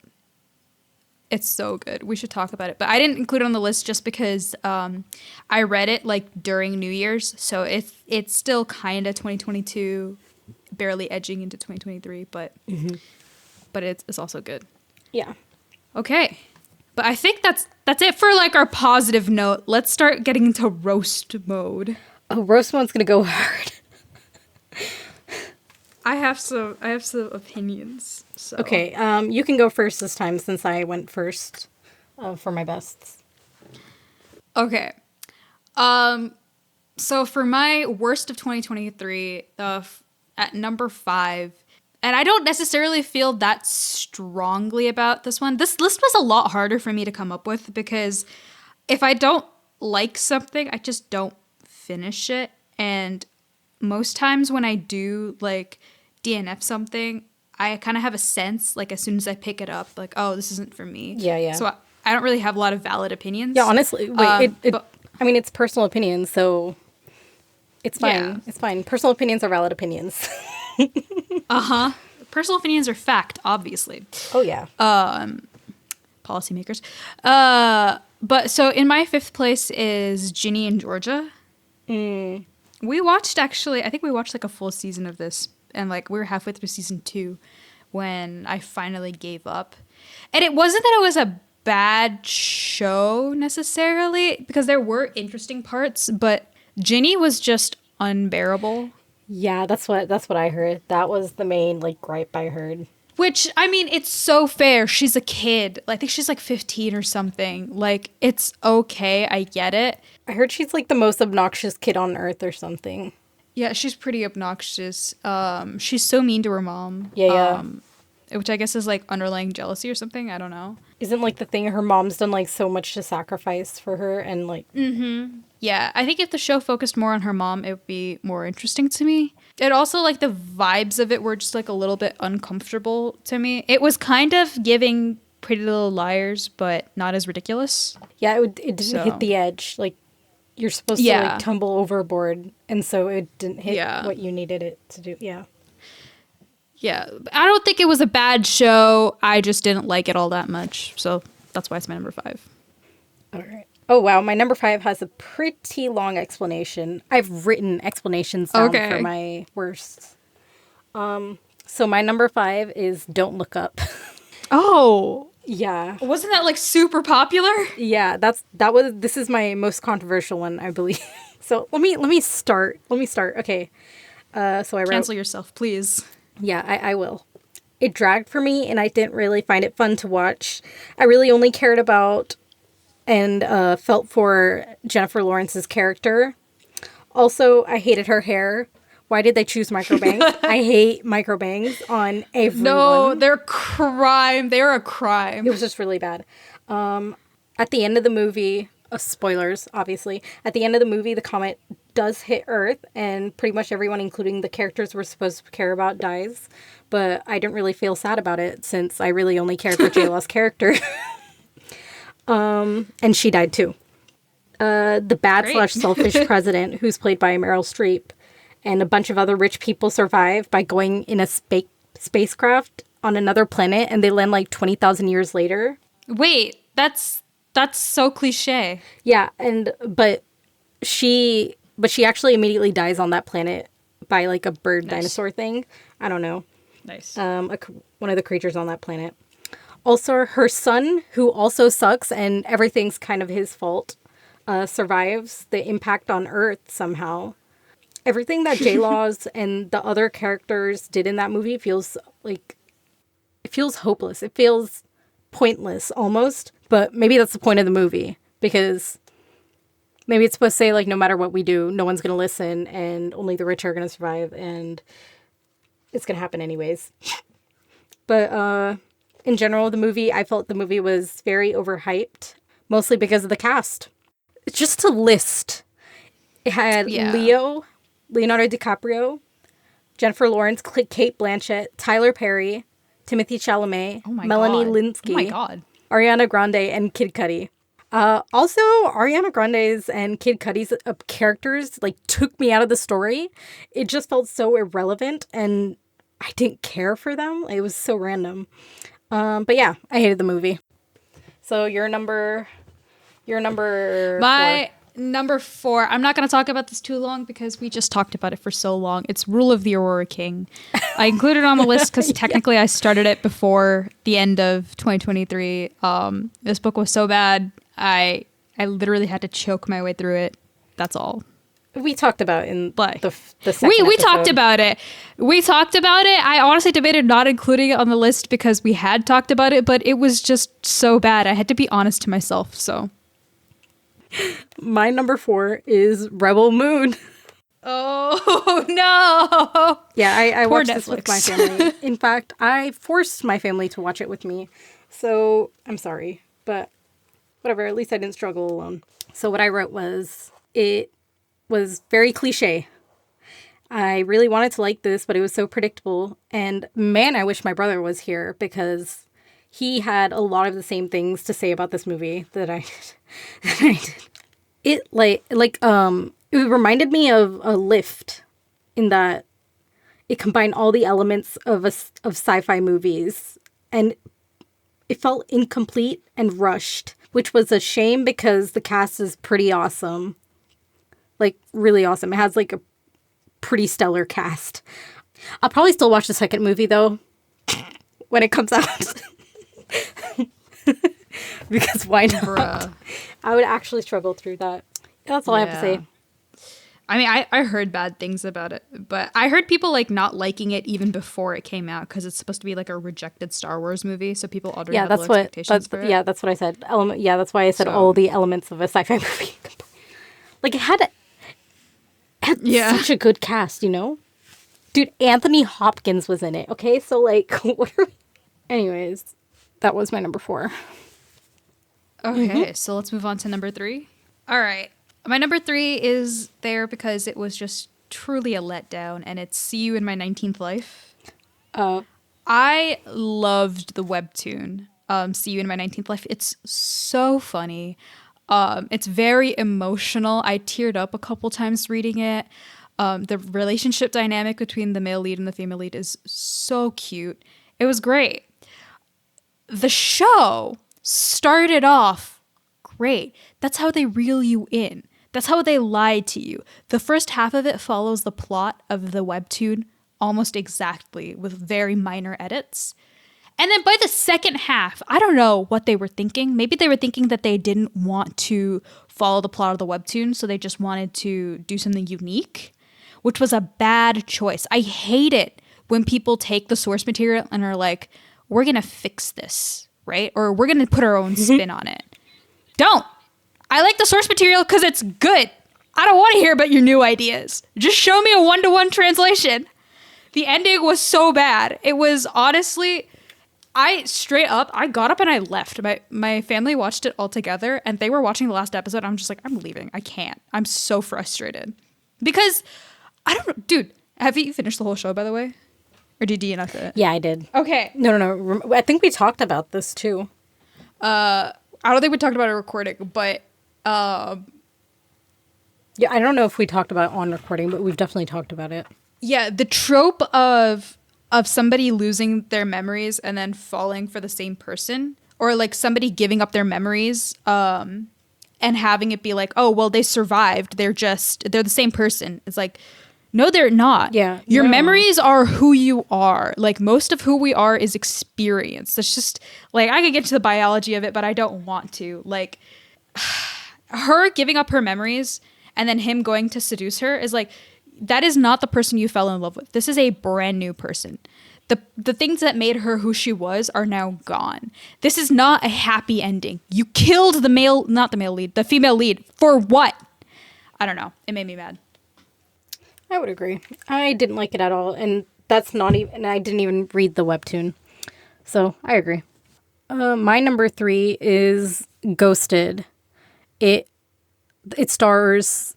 It's so good. We should talk about it. But I didn't include it on the list just because I read it like during New Year's. So it's still kind of 2022, barely edging into 2023, but it's also good. Yeah. Okay. But I think that's it for like our positive note. Let's start getting into roast mode. Oh, roast mode's gonna go hard. I have some opinions. So. Okay, you can go first this time since I went first for my bests. Okay. So for my worst of 2023, at number 5, and I don't necessarily feel that strongly about this one. This list was a lot harder for me to come up with because if I don't like something, I just don't finish it. And most times when I do like DNF something, I kind of have a sense like as soon as I pick it up, like, oh, this isn't for me. Yeah. So I don't really have a lot of valid opinions. Yeah, honestly, wait, I mean, it's personal opinions, so it's fine. Yeah. It's fine. Personal opinions are valid opinions. Personal opinions are fact, obviously. Oh, yeah. Policymakers. But so in my 5th place is Ginny and Georgia. We watched I think we watched like a full season of this. And like we were halfway through season 2 when I finally gave up. And it wasn't that it was a bad show necessarily because there were interesting parts, but Ginny was just unbearable. Yeah, that's what I heard. That was the main like gripe I heard. Which, I mean, it's so fair. She's a kid. I think she's like 15 or something. Like, it's okay. I get it. I heard she's like the most obnoxious kid on earth or something. Yeah, she's pretty obnoxious. She's so mean to her mom. Yeah. Which I guess is like underlying jealousy or something. I don't know. Isn't like the thing her mom's done like so much to sacrifice for her and like... Yeah, I think if the show focused more on her mom, it would be more interesting to me. It also, like, the vibes of it were just, like, a little bit uncomfortable to me. It was kind of giving Pretty Little Liars, but not as ridiculous. Yeah, it didn't hit the edge. Like, you're supposed to, like, tumble overboard, and so it didn't hit what you needed it to do. Yeah. Yeah. I don't think it was a bad show. I just didn't like it all that much. So that's why it's my number 5. All right. Oh, wow. My number 5 has a pretty long explanation. I've written explanations down for my worst. So my number 5 is Don't Look Up. Oh. Yeah. Wasn't that like super popular? Yeah, this is my most controversial one, I believe. So let me start. Okay. So I wrote... Cancel yourself, please. Yeah, I will. It dragged for me and I didn't really find it fun to watch. I really only cared about and felt for Jennifer Lawrence's character. Also, I hated her hair. Why did they choose microbangs? I hate microbangs on everyone. No, they're crime. They're a crime. It was just really bad. At the end of the movie, spoilers, obviously. At the end of the movie, the comet does hit Earth, and pretty much everyone, including the characters we're supposed to care about, dies. But I didn't really feel sad about it, since I really only cared for J-Law's character. And she died too. The bad/selfish president, who's played by Meryl Streep, and a bunch of other rich people survive by going in a spacecraft on another planet, and they land like 20,000 years later. Wait, that's so cliche. Yeah, but she actually immediately dies on that planet by like a bird dinosaur thing. I don't know. Nice. One of the creatures on that planet. Also, her son, who also sucks, and everything's kind of his fault, survives the impact on Earth somehow. Everything that J-Laws and the other characters did in that movie feels hopeless. It feels pointless almost, but maybe that's the point of the movie, because maybe it's supposed to say, like, no matter what we do, no one's going to listen, and only the rich are going to survive, and it's going to happen anyways. But, in general, I felt the movie was very overhyped, mostly because of the cast. Just to list, it had Leonardo DiCaprio, Jennifer Lawrence, Kate Blanchett, Tyler Perry, Timothée Chalamet, Melanie Linsky, Ariana Grande, and Kid Cudi. Also, Ariana Grande's and Kid Cudi's characters took me out of the story. It just felt so irrelevant, and I didn't care for them. It was so random. But yeah, I hated the movie. So your number My number 4. I'm not going to talk about this too long because we just talked about it for so long. It's Rule of the Aurora King. I included it on the list because technically I started it before the end of 2023. This book was so bad. I literally had to choke my way through it. That's all. We talked about it in the second we episode. talked about it. I honestly debated not including it on the list because we had talked about it, but it was just so bad. I had to be honest to myself, so. My number 4 is Rebel Moon. Oh, no. Yeah, I Poor watched Netflix. this with my family. In fact, I forced my family to watch it with me. So, I'm sorry. But whatever, at least I didn't struggle alone. So what I wrote was, it was very cliche. I really wanted to like this, but it was so predictable. And man, I wish my brother was here because he had a lot of the same things to say about this movie that I did. It it reminded me of a Lift in that it combined all the elements of sci-fi movies, and it felt incomplete and rushed, which was a shame because the cast is pretty awesome. Really awesome. It has a pretty stellar cast. I'll probably still watch the second movie though when it comes out. Because why not? Bruh. I would actually struggle through that. That's all I have to say. I mean, I heard bad things about it, but I heard people not liking it even before it came out because it's supposed to be a rejected Star Wars movie, so people already have low expectations for it. Yeah, that's what I said. That's why I said all the elements of a sci-fi movie. It had such a good cast, Dude, Anthony Hopkins was in it, okay? So, what are we... Anyways, that was my number 4. Okay, so let's move on to number 3. All right. My number 3 is there because it was just truly a letdown, and it's See You in My 19th Life. I loved the webtoon, See You in My 19th Life. It's so funny. It's very emotional. I teared up a couple times reading it. The relationship dynamic between the male lead and the female lead is so cute. It was great. The show started off great. That's how they reel you in. That's how they lied to you. The first half of it follows the plot of the webtoon almost exactly with very minor edits. And then by the second half, I don't know what they were thinking. Maybe they were thinking that they didn't want to follow the plot of the webtoon, so they just wanted to do something unique, which was a bad choice. I hate it when people take the source material and are we're going to fix this, right? Or we're going to put our own spin on it. Don't. I like the source material because it's good. I don't want to hear about your new ideas. Just show me a 1-to-1 translation. The ending was so bad. It was honestly, I got up and I left. My family watched it all together and they were watching the last episode. I'm just like, I'm leaving. I can't. I'm so frustrated. Because, I don't know. Dude, have you finished the whole show, by the way? Or did you DNF it? Yeah, I did. Okay. No. I think we talked about this too. I don't think we talked about a recording, but... yeah, I don't know if we talked about it on recording, but we've definitely talked about it. Yeah, the trope of somebody losing their memories and then falling for the same person, or like somebody giving up their memories and having it be like, oh, well, they survived. They're the same person. It's like, no, they're not. Yeah. Your memories are who you are. Like, most of who we are is experience. It's just, like, I could get to the biology of it, but I don't want to. Like, her giving up her memories and then him going to seduce her is like, that is not the person you fell in love with. This is a brand new person. The things that made her who she was are now gone. This is not a happy ending. You killed the female lead. For what? I don't know. It made me mad. I would agree. I didn't like it at all. And that's not even, and I didn't even read the webtoon. So I agree. My number 3 is Ghosted. It stars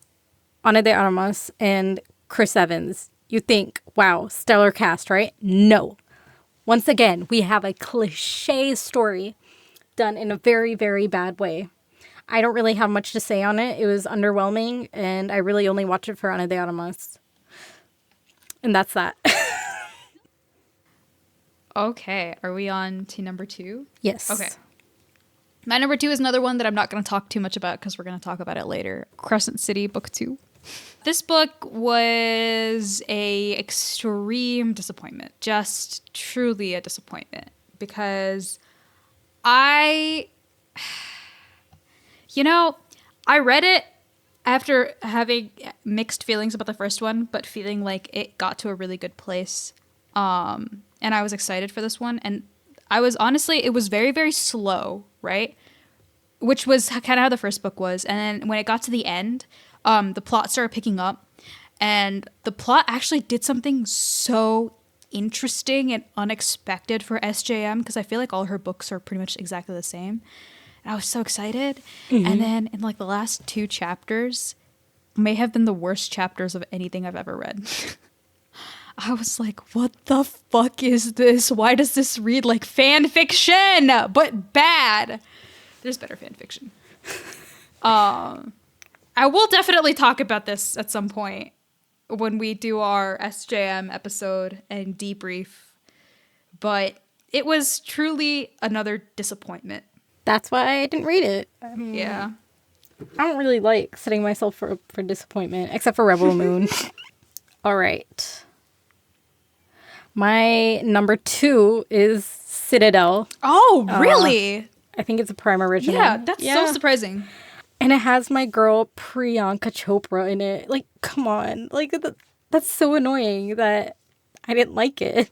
Ana de Armas and Chris Evans. You think, wow, stellar cast, right? No. Once again, we have a cliche story done in a very, very bad way. I don't really have much to say on it. It was underwhelming, and I really only watch it for Ana de Armas. And that's that. Okay, are we on to number 2? Yes. Okay. My number 2 is another one that I'm not going to talk too much about because we're going to talk about it later. Crescent City, Book 2. This book was a extreme disappointment. Just truly a disappointment. Because I read it after having mixed feelings about the first one, but feeling like it got to a really good place. And I was excited for this one. And I was honestly, it was very, very slow, right? Which was kind of how the first book was. And then when it got to the end, the plot started picking up. And the plot actually did something so interesting and unexpected for SJM, because I feel like all her books are pretty much exactly the same. And I was so excited. Mm-hmm. And then in like the last 2 chapters may have been the worst chapters of anything I've ever read. I was like, what the fuck is this? Why does this read like fan fiction, but bad? There's better fan fiction. I will definitely talk about this at some point when we do our SJM episode and debrief. But it was truly another disappointment. That's why I didn't read it. Yeah. I don't really like setting myself for disappointment, except for Rebel Moon. All right. My number 2 is Citadel. Oh, really? I think it's a Prime original. Yeah, that's so surprising. And it has my girl Priyanka Chopra in it. Like, come on. Like, that's so annoying that I didn't like it.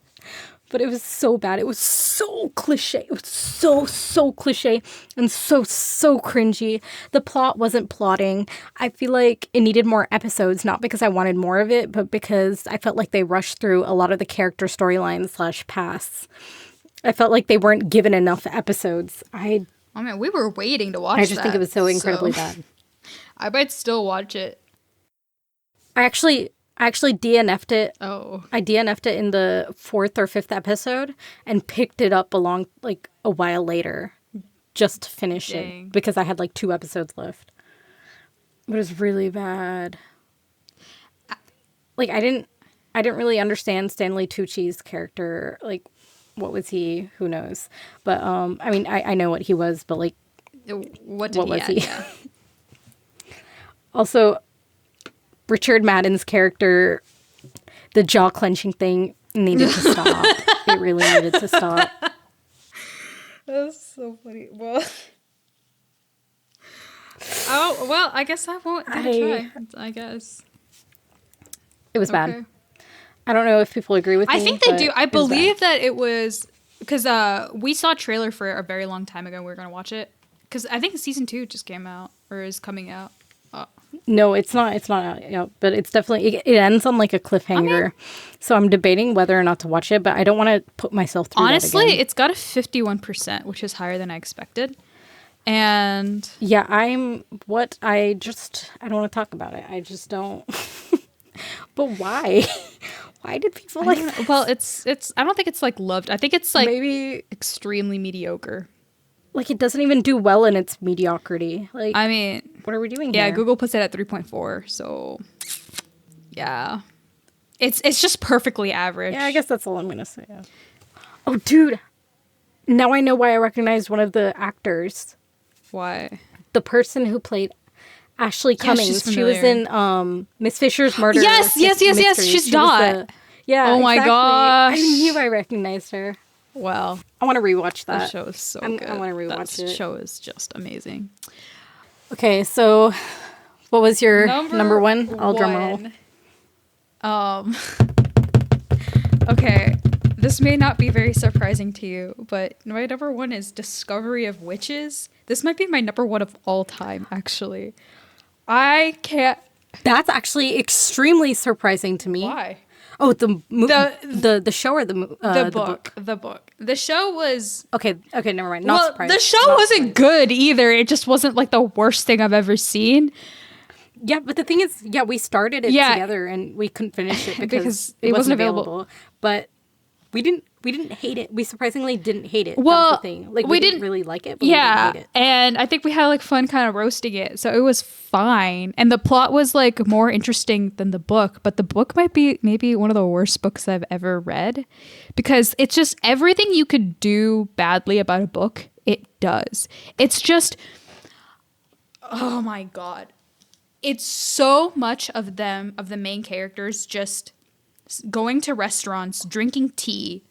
But it was so bad. It was so cliche. It was so cliche and so cringy. The plot wasn't plotting. I feel like it needed more episodes, not because I wanted more of it, but because I felt like they rushed through a lot of the character storylines / pasts. I felt like they weren't given enough episodes. I mean, we were waiting to watch that. I just think it was so incredibly bad. I might still watch it. I actually DNF'd it. Oh. I DNF'd it in the 4th or 5th episode and picked it up a while later just to finish it because I had like 2 episodes left. But it was really bad. Like, I didn't really understand Stanley Tucci's character. Like, what was he? Who knows? But I mean, I know what he was, but like, what was he? Yeah. Also, Richard Madden's character, the jaw clenching thing needed to stop. It really needed to stop. That's so funny. Well, I guess I won't try. I guess it was bad. I don't know if people agree with me. I think they do. I believe that it was because we saw a trailer for it a very long time ago. We were gonna watch it because I think season 2 just came out. or is coming out? No, it's not. It's not out yet, but it's definitely it ends on like a cliffhanger. So I'm debating whether or not to watch it, but I don't want to put myself through. Honestly, that again. it's got a 51%, which is higher than I expected. And yeah, I don't want to talk about it. I just don't. But why? Why did people like this? Well, it's I don't think it's like loved. I think it's like maybe extremely mediocre. Like it doesn't even do well in its mediocrity. Like I mean, what are we doing here? here? Google puts it at 3.4, so yeah. It's just perfectly average. Yeah, I guess that's all I'm going to say. Yeah. Oh, dude. Now I know why I recognized one of the actors. Why? The person who played Ashley Cummings. She was in Miss Fisher's Murder. Yes. She's Dot. Yeah. Oh my gosh. I knew I recognized her. Well, I want to rewatch that. That show is so good. I want to rewatch it. That show is just amazing. Okay, so what was your number one? I'll drum roll. Okay, this may not be very surprising to you, but my number one is Discovery of Witches. This might be my number one of all time, actually. I can't. That's actually extremely surprising to me. Why? Oh, the show or the book? The book. The show was okay. Never mind. Not surprised. The show wasn't good either. It just wasn't like the worst thing I've ever seen. Yeah, but the thing is, we started it together and we couldn't finish it because it wasn't available. But we didn't hate it. We surprisingly didn't hate it. Well, that was the thing. Like we didn't really like it, but we didn't hate it. And I think we had like fun kind of roasting it, so it was fine. And the plot was like more interesting than the book, but the book might be maybe one of the worst books I've ever read because it's just everything you could do badly about a book, it does. It's just, oh my God. It's so much of the main characters just going to restaurants, drinking tea,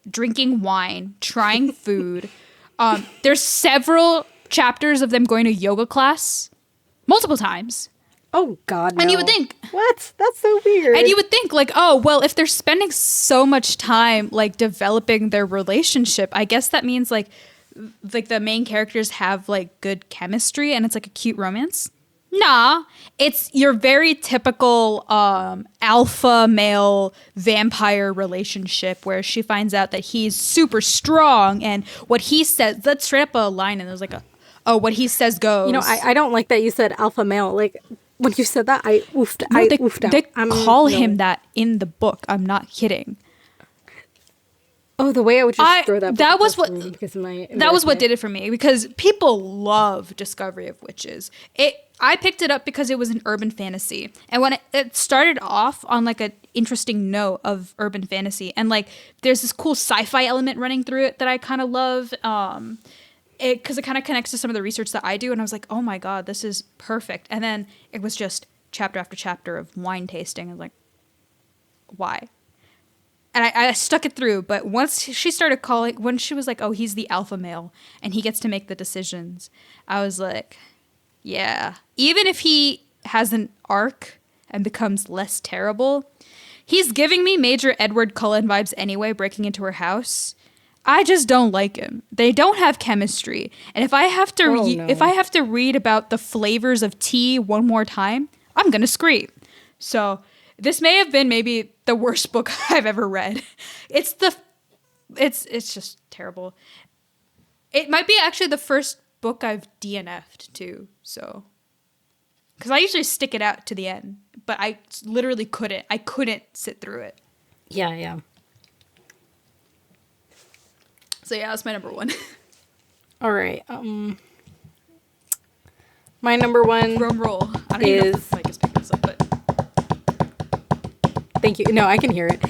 drinking wine, trying food. There's several chapters of them going to yoga class multiple times. Oh God, no. And you would think, what? That's so weird. And you would think like, oh, well, if they're spending so much time like developing their relationship, I guess that means like the main characters have like good chemistry and it's like a cute romance. Nah, it's your very typical alpha male vampire relationship where she finds out that he's super strong and what he says, that's straight up a line and there's like what he says goes. You know, I don't like that you said alpha male. Like when you said that, I oofed. No, I oofed out. They call him that in the book. I'm not kidding. Oh, the way I would just throw that. That was what did it for me because people love Discovery of Witches. I picked it up because it was an urban fantasy, and when it started off on like an interesting note of urban fantasy, and like there's this cool sci-fi element running through it that I kind of love. Because it kind of connects to some of the research that I do, and I was like, oh my God, this is perfect. And then it was just chapter after chapter of wine tasting. I was like, why? And I stuck it through, but once she started when she was like, oh, he's the alpha male, and he gets to make the decisions, I was like, yeah. Even if he has an arc and becomes less terrible, he's giving me major Edward Cullen vibes anyway, breaking into her house. I just don't like him. They don't have chemistry. And if I have to read about the flavors of tea one more time, I'm going to scream. So this may have been maybe the worst book I've ever read. It's just terrible. It might be actually the first book I've DNF'd too. So, because I usually stick it out to the end, but I literally couldn't. I couldn't sit through it. Yeah. So yeah, that's my number one. All right. My number one. Drum roll. I don't even know if the mic is picking this up, but. Thank you. No, I can hear it.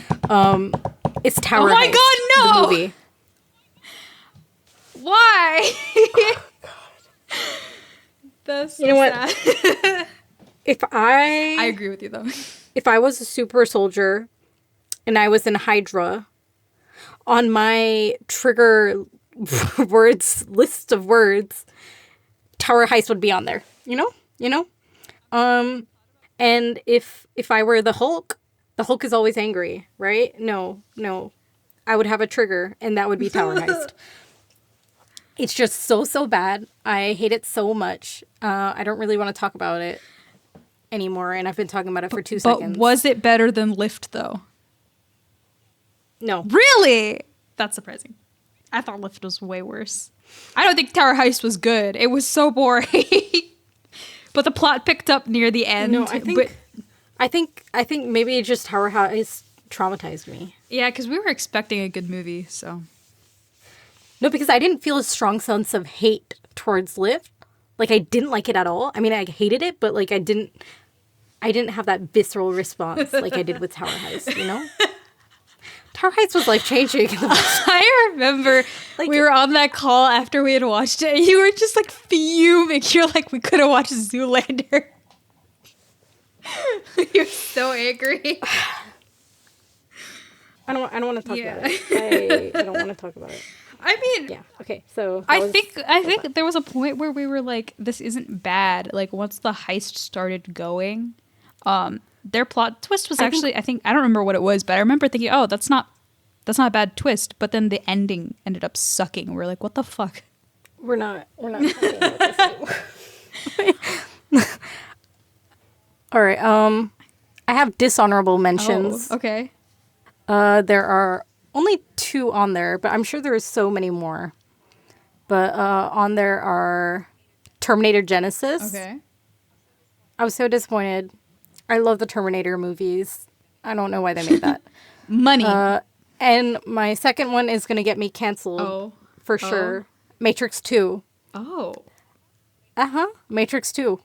It's Tower Heist. Oh my God, no! The movie. Why? Oh, God. That's so sad. I agree with you though. If I was a super soldier and I was in Hydra, on my trigger list of words, Tower Heist would be on there. You know? And if I were the Hulk is always angry, right? No. I would have a trigger and that would be Tower Heist. It's just so bad. I hate it so much. I don't really want to talk about it anymore, and I've been talking about it for 2 seconds. But was it better than Lift, though? No. Really? That's surprising. I thought Lift was way worse. I don't think Tower Heist was good. It was so boring. But the plot picked up near the end. No, I think maybe just Tower Heist traumatized me. Yeah, because we were expecting a good movie, so. No, because I didn't feel a strong sense of hate towards Lift. Like, I didn't like it at all. I mean, I hated it, but like I didn't have that visceral response like I did with Tower Heist, you know? Tower Heist was life-changing. I remember we were on that call after we had watched it, and you were just like fuming. You're like, we could have watched Zoolander. You're so angry. I don't want to talk about it. I don't want to talk about it. I mean, yeah. Okay, so I think there was a point where we were like, this isn't bad. Like once the heist started going, their plot twist was actually, I don't remember what it was, but I remember thinking, oh, that's not a bad twist. But then the ending ended up sucking. We're like, what the fuck? We're not talking about this anymore. All right. I have dishonorable mentions. Oh, okay. There are only 2 on there, but I'm sure there's so many more. But on there are Terminator Genesis. Okay. I was so disappointed. I love the Terminator movies. I don't know why they made that. Money. And my second one is going to get me canceled for sure. Matrix 2. Oh. Uh-huh. Matrix 2.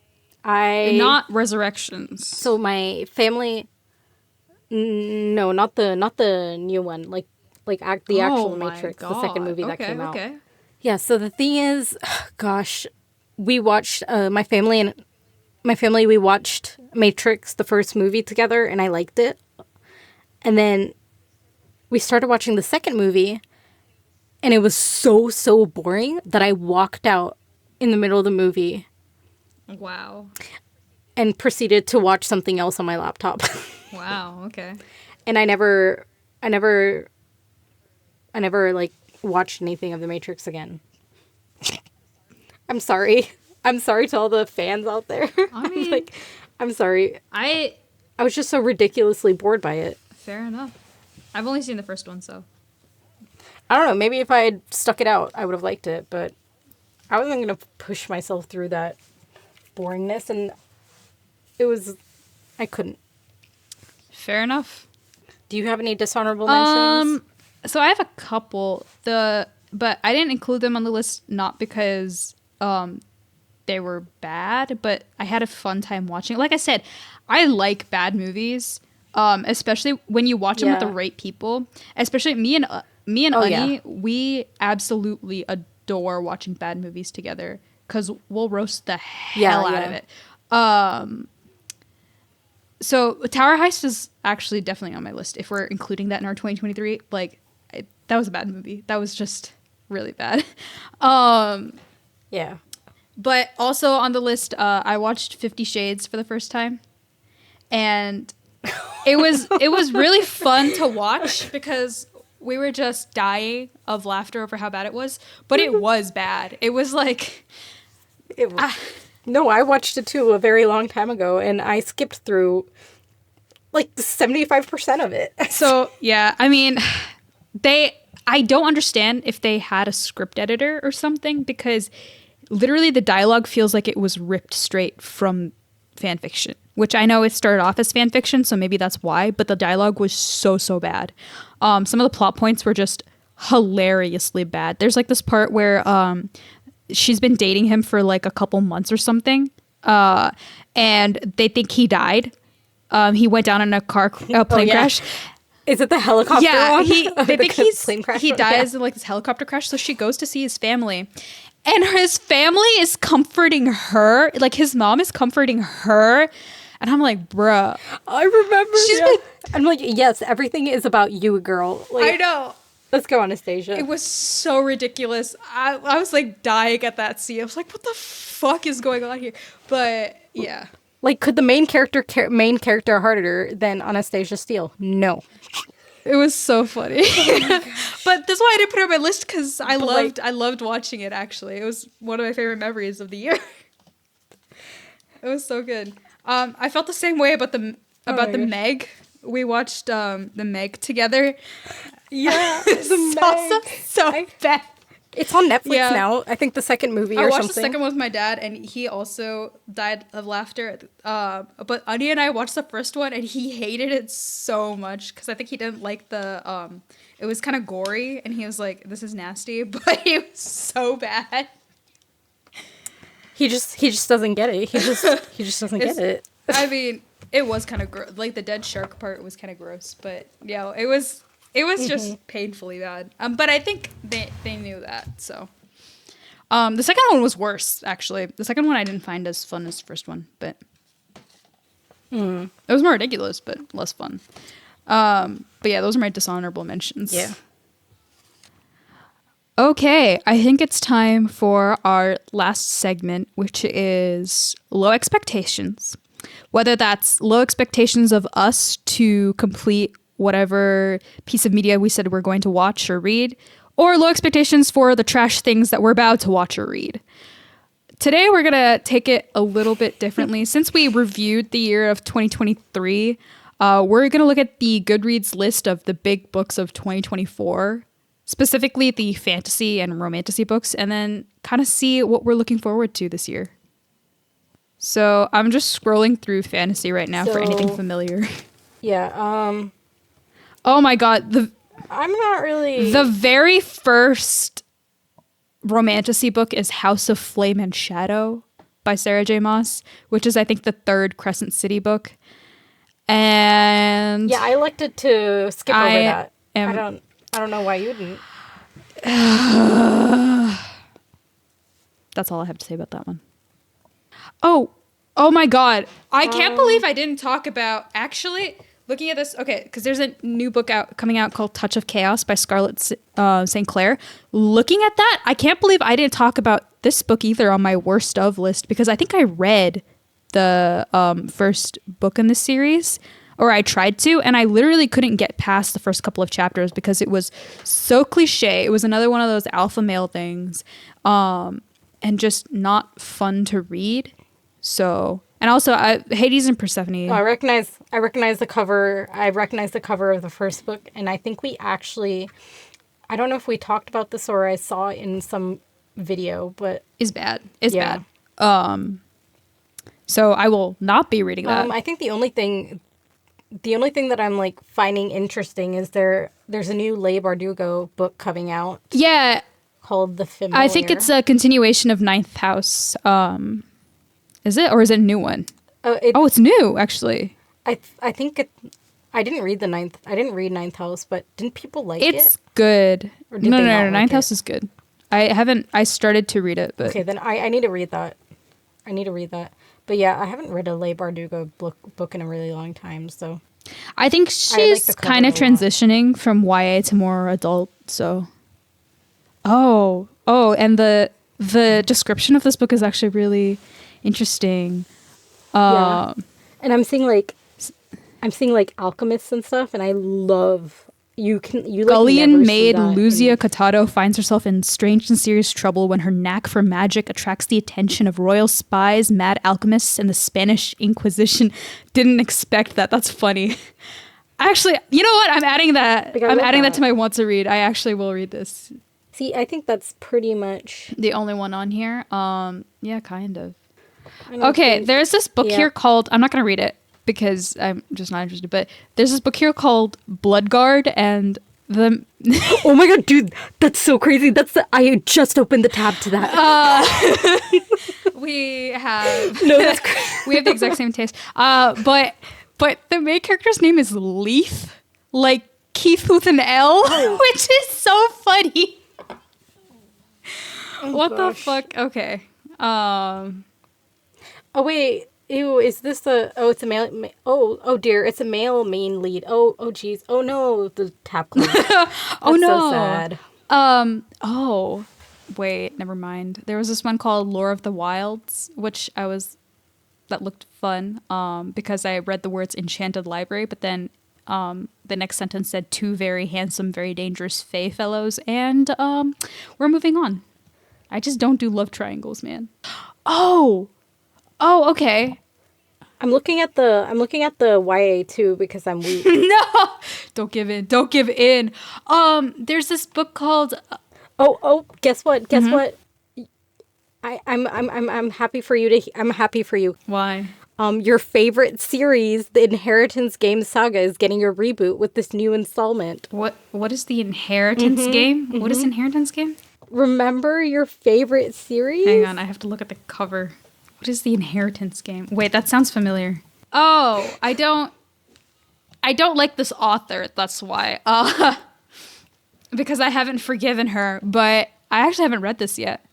Not Resurrections. So my family... No, not the new one. Like the actual Matrix, the second movie that came out. Okay. Yeah, so the thing is, gosh, we watched, my family, we watched Matrix, the first movie together, and I liked it. And then we started watching the second movie, and it was so boring that I walked out in the middle of the movie. Wow. And proceeded to watch something else on my laptop. Wow, okay. And I never like watched anything of The Matrix again. I'm sorry. I'm sorry to all the fans out there. I mean, like, I'm sorry. I was just so ridiculously bored by it. Fair enough. I've only seen the first one, so. I don't know. Maybe if I had stuck it out, I would have liked it, but I wasn't going to push myself through that boringness, and I couldn't. Fair enough. Do you have any dishonorable mentions? So I have a couple. But I didn't include them on the list not because they were bad, but I had a fun time watching it. Like I said, I like bad movies, especially when you watch them with the right people. Especially me and Ani, we absolutely adore watching bad movies together because we'll roast the hell out of it. So Tower Heist is actually definitely on my list. If we're including that in our 2023, that was a bad movie. That was just really bad. Yeah. But also on the list, I watched 50 Shades for the first time, and it was really fun to watch because we were just dying of laughter over how bad it was. But it was bad. It was like No, I watched it too a very long time ago, and I skipped through like 75% of it. So, yeah, I mean, I don't understand if they had a script editor or something, because literally the dialogue feels like it was ripped straight from fan fiction, which I know it started off as fan fiction, so maybe that's why, but the dialogue was so bad. Some of the plot points were just hilariously bad. There's like this part where she's been dating him for like a couple months or something, and they think he died. He went down in a plane crash. Is it the helicopter? Yeah, one? they think he dies in like this helicopter crash. So she goes to see his family, and his family is comforting her. Like his mom is comforting her, and I'm like, bruh. I remember. I'm like, yes, everything is about you, girl. Like, I know. Let's go, Anastasia. It was so ridiculous. I was like dying at that scene. I was like, what the fuck is going on here? But yeah. Like, could the main character harder than Anastasia Steele? No. It was so funny. But that's why I didn't put it on my list, because I loved watching it, actually. It was one of my favorite memories of the year. It was so good. I felt the same way about the Meg. We watched the Meg together. Yeah, the Meg. So bad. It's on Netflix now. I think the second movie or something. I watched the second one with my dad, and he also died of laughter. But Anya and I watched the first one, and he hated it so much because I think he didn't like the. It was kind of gory, and he was like, "This is nasty," but it was so bad. He just doesn't get it. He just doesn't get it. I mean, it was kind of gross. Like the dead shark part was kind of gross, but yeah, it was just painfully bad. But I think they knew that. So, the second one was worse, actually. The second one I didn't find as fun as the first one, but it was more ridiculous, but less fun. But yeah, those are my dishonorable mentions. Yeah. Okay, I think it's time for our last segment, which is low expectations. Whether that's low expectations of us to complete whatever piece of media we said we're going to watch or read, or low expectations for the trash things that we're about to watch or read. Today, we're going to take it a little bit differently. Since we reviewed the year of 2023, we're going to look at the Goodreads list of the big books of 2024, specifically the fantasy and romantasy books, and then kind of see what we're looking forward to this year. So I'm just scrolling through fantasy right now for anything familiar. Yeah. Oh my god, I'm not really... The very first romantasy book is House of Flame and Shadow by Sarah J. Maas, which is, I think, the third Crescent City book. And... Yeah, I elected to skip over that. I don't know why you didn't. That's all I have to say about that one. Oh my god. I can't believe I didn't talk about... Actually... Looking at this, okay, because there's a new book coming out called Touch of Chaos by Scarlett St. Clair. Looking at that, I can't believe I didn't talk about this book either on my worst of list, because I think I read the first book in this series, or I tried to, and I literally couldn't get past the first couple of chapters because it was so cliche. It was another one of those alpha male things, and just not fun to read. So... And also, Hades and Persephone. Oh, I recognize the cover. I recognize the cover of the first book, and I think we actually, I don't know if we talked about this or I saw it in some video, but it's bad. It's bad. So I will not be reading that. I think the only thing that I'm like finding interesting is there's a new Leigh Bardugo book coming out. Yeah, called The Familiar. I think it's a continuation of Ninth House. Is it, or is it a new one? It's new, actually. I think I didn't read Ninth House, but didn't people like it? It's good. Or did they not like Ninth House is good. I started to read it, but... Okay, then I need to read that. But yeah, I haven't read a Leigh Bardugo book in a really long time, so... I think she's kind of transitioning from YA to more adult, so... Oh, and the description of this book is actually really... interesting. Yeah. And I'm seeing like alchemists and stuff, and I love Gullion maid Luzia Cotado finds herself in strange and serious trouble when her knack for magic attracts the attention of royal spies, mad alchemists, and the Spanish Inquisition. Didn't expect that. That's funny. Actually, you know what? I'm adding that. That to my want to read. I actually will read this. See, I think that's pretty much the only one on here. Yeah, kind of. Okay, there's this book here called... I'm not going to read it because I'm just not interested, but there's this book here called Bloodguard, and the... Oh my god, dude, that's so crazy. I just opened the tab to that. We have... No, that's crazy. We have the exact same taste. But the main character's name is Leith, like Keith with an L, which is so funny. What the fuck? Okay. Oh wait, ew! Is this it's a male? Oh dear! It's a male main lead. Oh geez! Oh no! The tab closed. Oh no! So sad. Oh, wait. Never mind. There was this one called Lore of the Wilds, that looked fun. Because I read the words Enchanted Library, but then The next sentence said, two very handsome, very dangerous Fae fellows. And we're moving on. I just don't do love triangles, man. Oh, okay. I'm looking at the YA too because I'm weak. No, don't give in. Don't give in. There's this book called. Guess what? Guess what? I'm happy for you I'm happy for you. Why? Your favorite series, the Inheritance Game Saga, is getting a reboot with this new installment. What is the Inheritance Game? Mm-hmm. What is Inheritance Game? Remember your favorite series? Hang on, I have to look at the cover. What is the Inheritance Game? Wait, that sounds familiar. Oh, I don't like this author. That's why. Because I haven't forgiven her, but I actually haven't read this yet.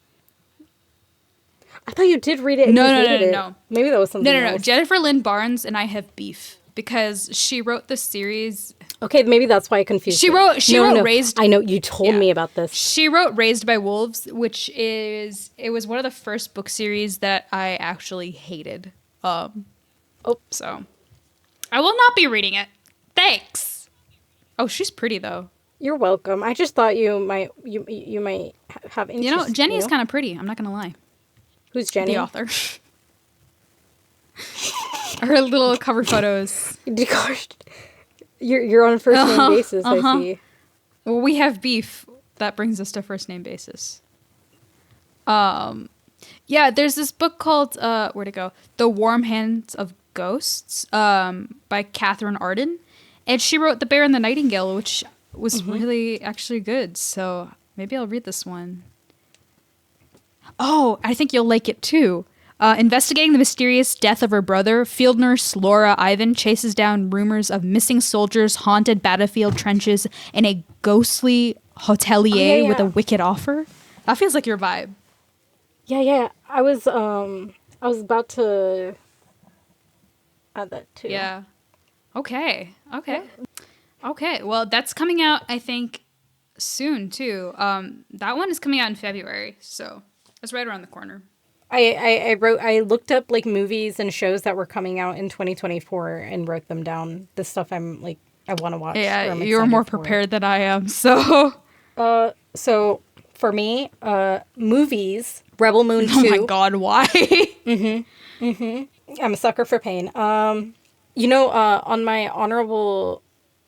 I thought you did read it. No. Maybe that was something else. No. Jennifer Lynn Barnes and I have beef because she wrote this series. Okay, maybe that's why I confused. She wrote Raised. I know you told me about this. She wrote Raised by Wolves, which was one of the first book series that I actually hated. So I will not be reading it. Thanks. Oh, she's pretty though. You're welcome. I just thought you might have interest. Jenny is kind of pretty. I'm not gonna lie. Who's Jenny? The author. Her little cover photos. You're on a first name basis, I see. Well, we have beef. That brings us to first name basis. Yeah, there's this book called where'd it go? The Warm Hands of Ghosts, by Catherine Arden. And she wrote The Bear and the Nightingale, which was really actually good. So maybe I'll read this one. Oh, I think you'll like it too. Investigating the mysterious death of her brother, field nurse Laura Ivan chases down rumors of missing soldiers, haunted battlefield trenches, and a ghostly hotelier with a wicked offer. That feels like your vibe. Yeah. I was about to add that too. Yeah. Okay. Well, that's coming out, I think, soon too. That one is coming out in February, so it's right around the corner. I looked up like movies and shows that were coming out in 2024 and wrote them down. The stuff I'm like I want to watch. Yeah, you're more prepared than I am. So so for me, movies, Rebel Moon 2. Oh my god, why? I'm a sucker for pain. On my honorable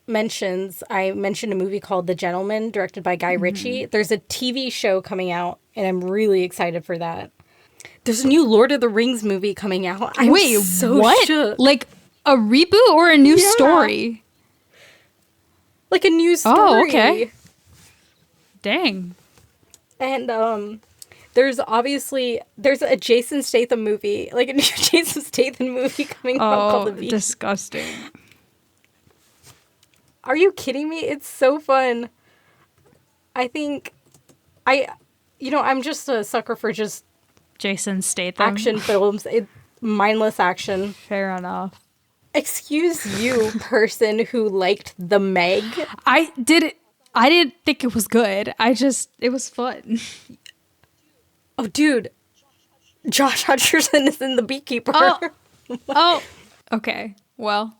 mentions, I mentioned a movie called The Gentleman, directed by Guy Ritchie. There's a TV show coming out, and I'm really excited for that. There's a new Lord of the Rings movie coming out. Wait, so what? shook. Like a reboot or a new story? Like a new story. Oh, okay. Dang. And there's a Jason Statham movie, like a new Jason Statham movie coming out called The Beast. Disgusting. Are you kidding me? It's so fun. I think I'm just a sucker for just Jason Statham. Action films. Mindless action. Fair enough. Excuse you, person who liked The Meg. I didn't think it was good. It was fun. Oh, dude. Josh Hutcherson is in The Beekeeper. Oh. Okay. Well.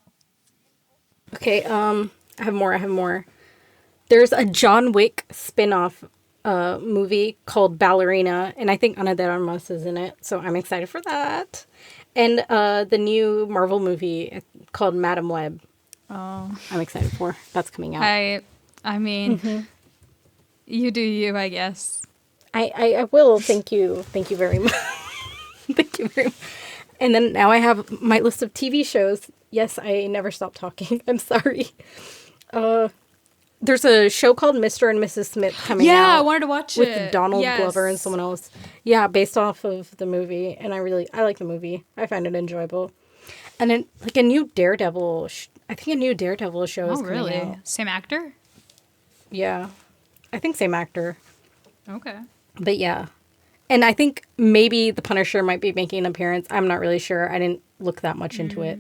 Okay, I have more. There's a John Wick spin-off movie called Ballerina, and I think Ana de Armas is in it, so I'm excited for that. And the new Marvel movie called Madam Web. Oh. I'm excited for. That's coming out. I mean, you do you, I guess. I will. Thank you. Thank you very much. Thank you very much. And then now I have my list of TV shows. Yes, I never stop talking. I'm sorry. There's a show called Mr. and Mrs. Smith coming out. Yeah, I wanted to watch with it. With Donald Glover and someone else. Yeah, based off of the movie. And I like the movie. I find it enjoyable. And then like a new Daredevil, I think a new Daredevil show is coming out. Oh, really? Same actor? Yeah. I think same actor. Okay. But yeah. And I think maybe The Punisher might be making an appearance. I'm not really sure. I didn't look that much into it.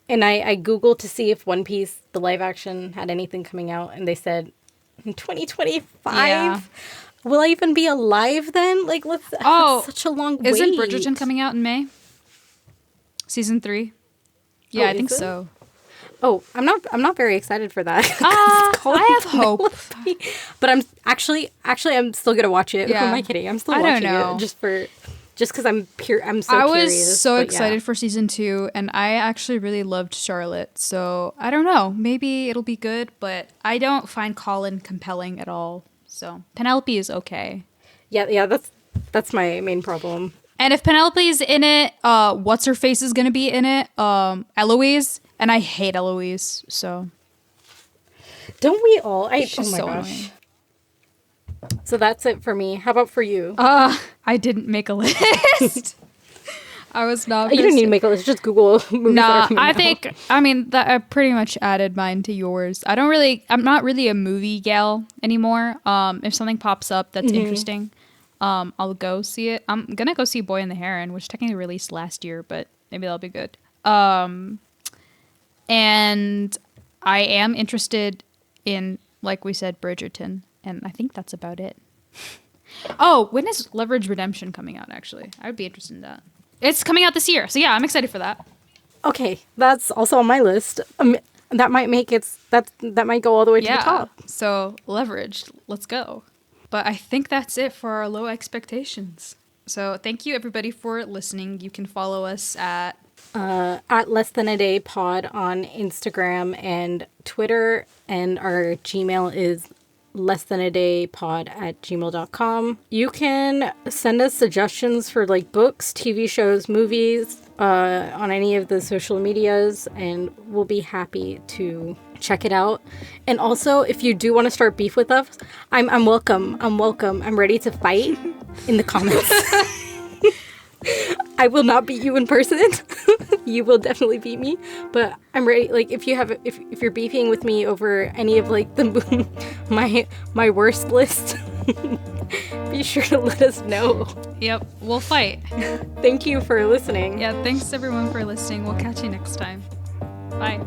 And I Googled to see if One Piece, the live action, had anything coming out. And they said, in 2025? Yeah. Will I even be alive then? Like, that's such a long wait. Isn't Bridgerton coming out in May? Season 3? Yeah, I think so. Oh, I'm not very excited for that. I have hope. But I'm actually I'm still gonna watch it. Yeah. Who am I kidding? I'm still watching it just because I'm so curious. I was so excited for season 2, and I actually really loved Charlotte. So I don't know. Maybe it'll be good, but I don't find Colin compelling at all. So Penelope is okay. Yeah. That's my main problem. And if Penelope's in it, what's her face is gonna be in it? Eloise, and I hate Eloise. So don't we all? She's oh my so gosh. annoying. So that's it for me. How about for you? I didn't make a list. I was not. You don't need to make a list. Just Google movies. Nah, I mean, that I pretty much added mine to yours. I'm not really a movie gal anymore. If something pops up that's interesting, I'll go see it. I'm gonna go see Boy and the Heron, which technically released last year, but maybe that'll be good. And I am interested in, like we said, Bridgerton, and I think that's about it. Oh, when is Leverage Redemption coming out, actually? I would be interested in that. It's coming out this year, so yeah, I'm excited for that. Okay, that's also on my list. That might make that might go all the way to the top. So Leverage, let's go. But I think that's it for our low expectations. So thank you everybody for listening. You can follow us at Less Than a Day Pod on Instagram and Twitter, and our Gmail is lessthanadaypod@gmail.com. You can send us suggestions for like books, TV shows, movies on any of the social medias, and we'll be happy to check it out. And also, if you do want to start beef with us, I'm welcome. I'm ready to fight in the comments. I will not beat you in person. You will definitely beat me, but I'm ready. Like if you're beefing with me over any of like my worst list, be sure to let us know. Yep, we'll fight. Thank you for listening. Yeah, thanks everyone for listening. We'll catch you next time. Bye.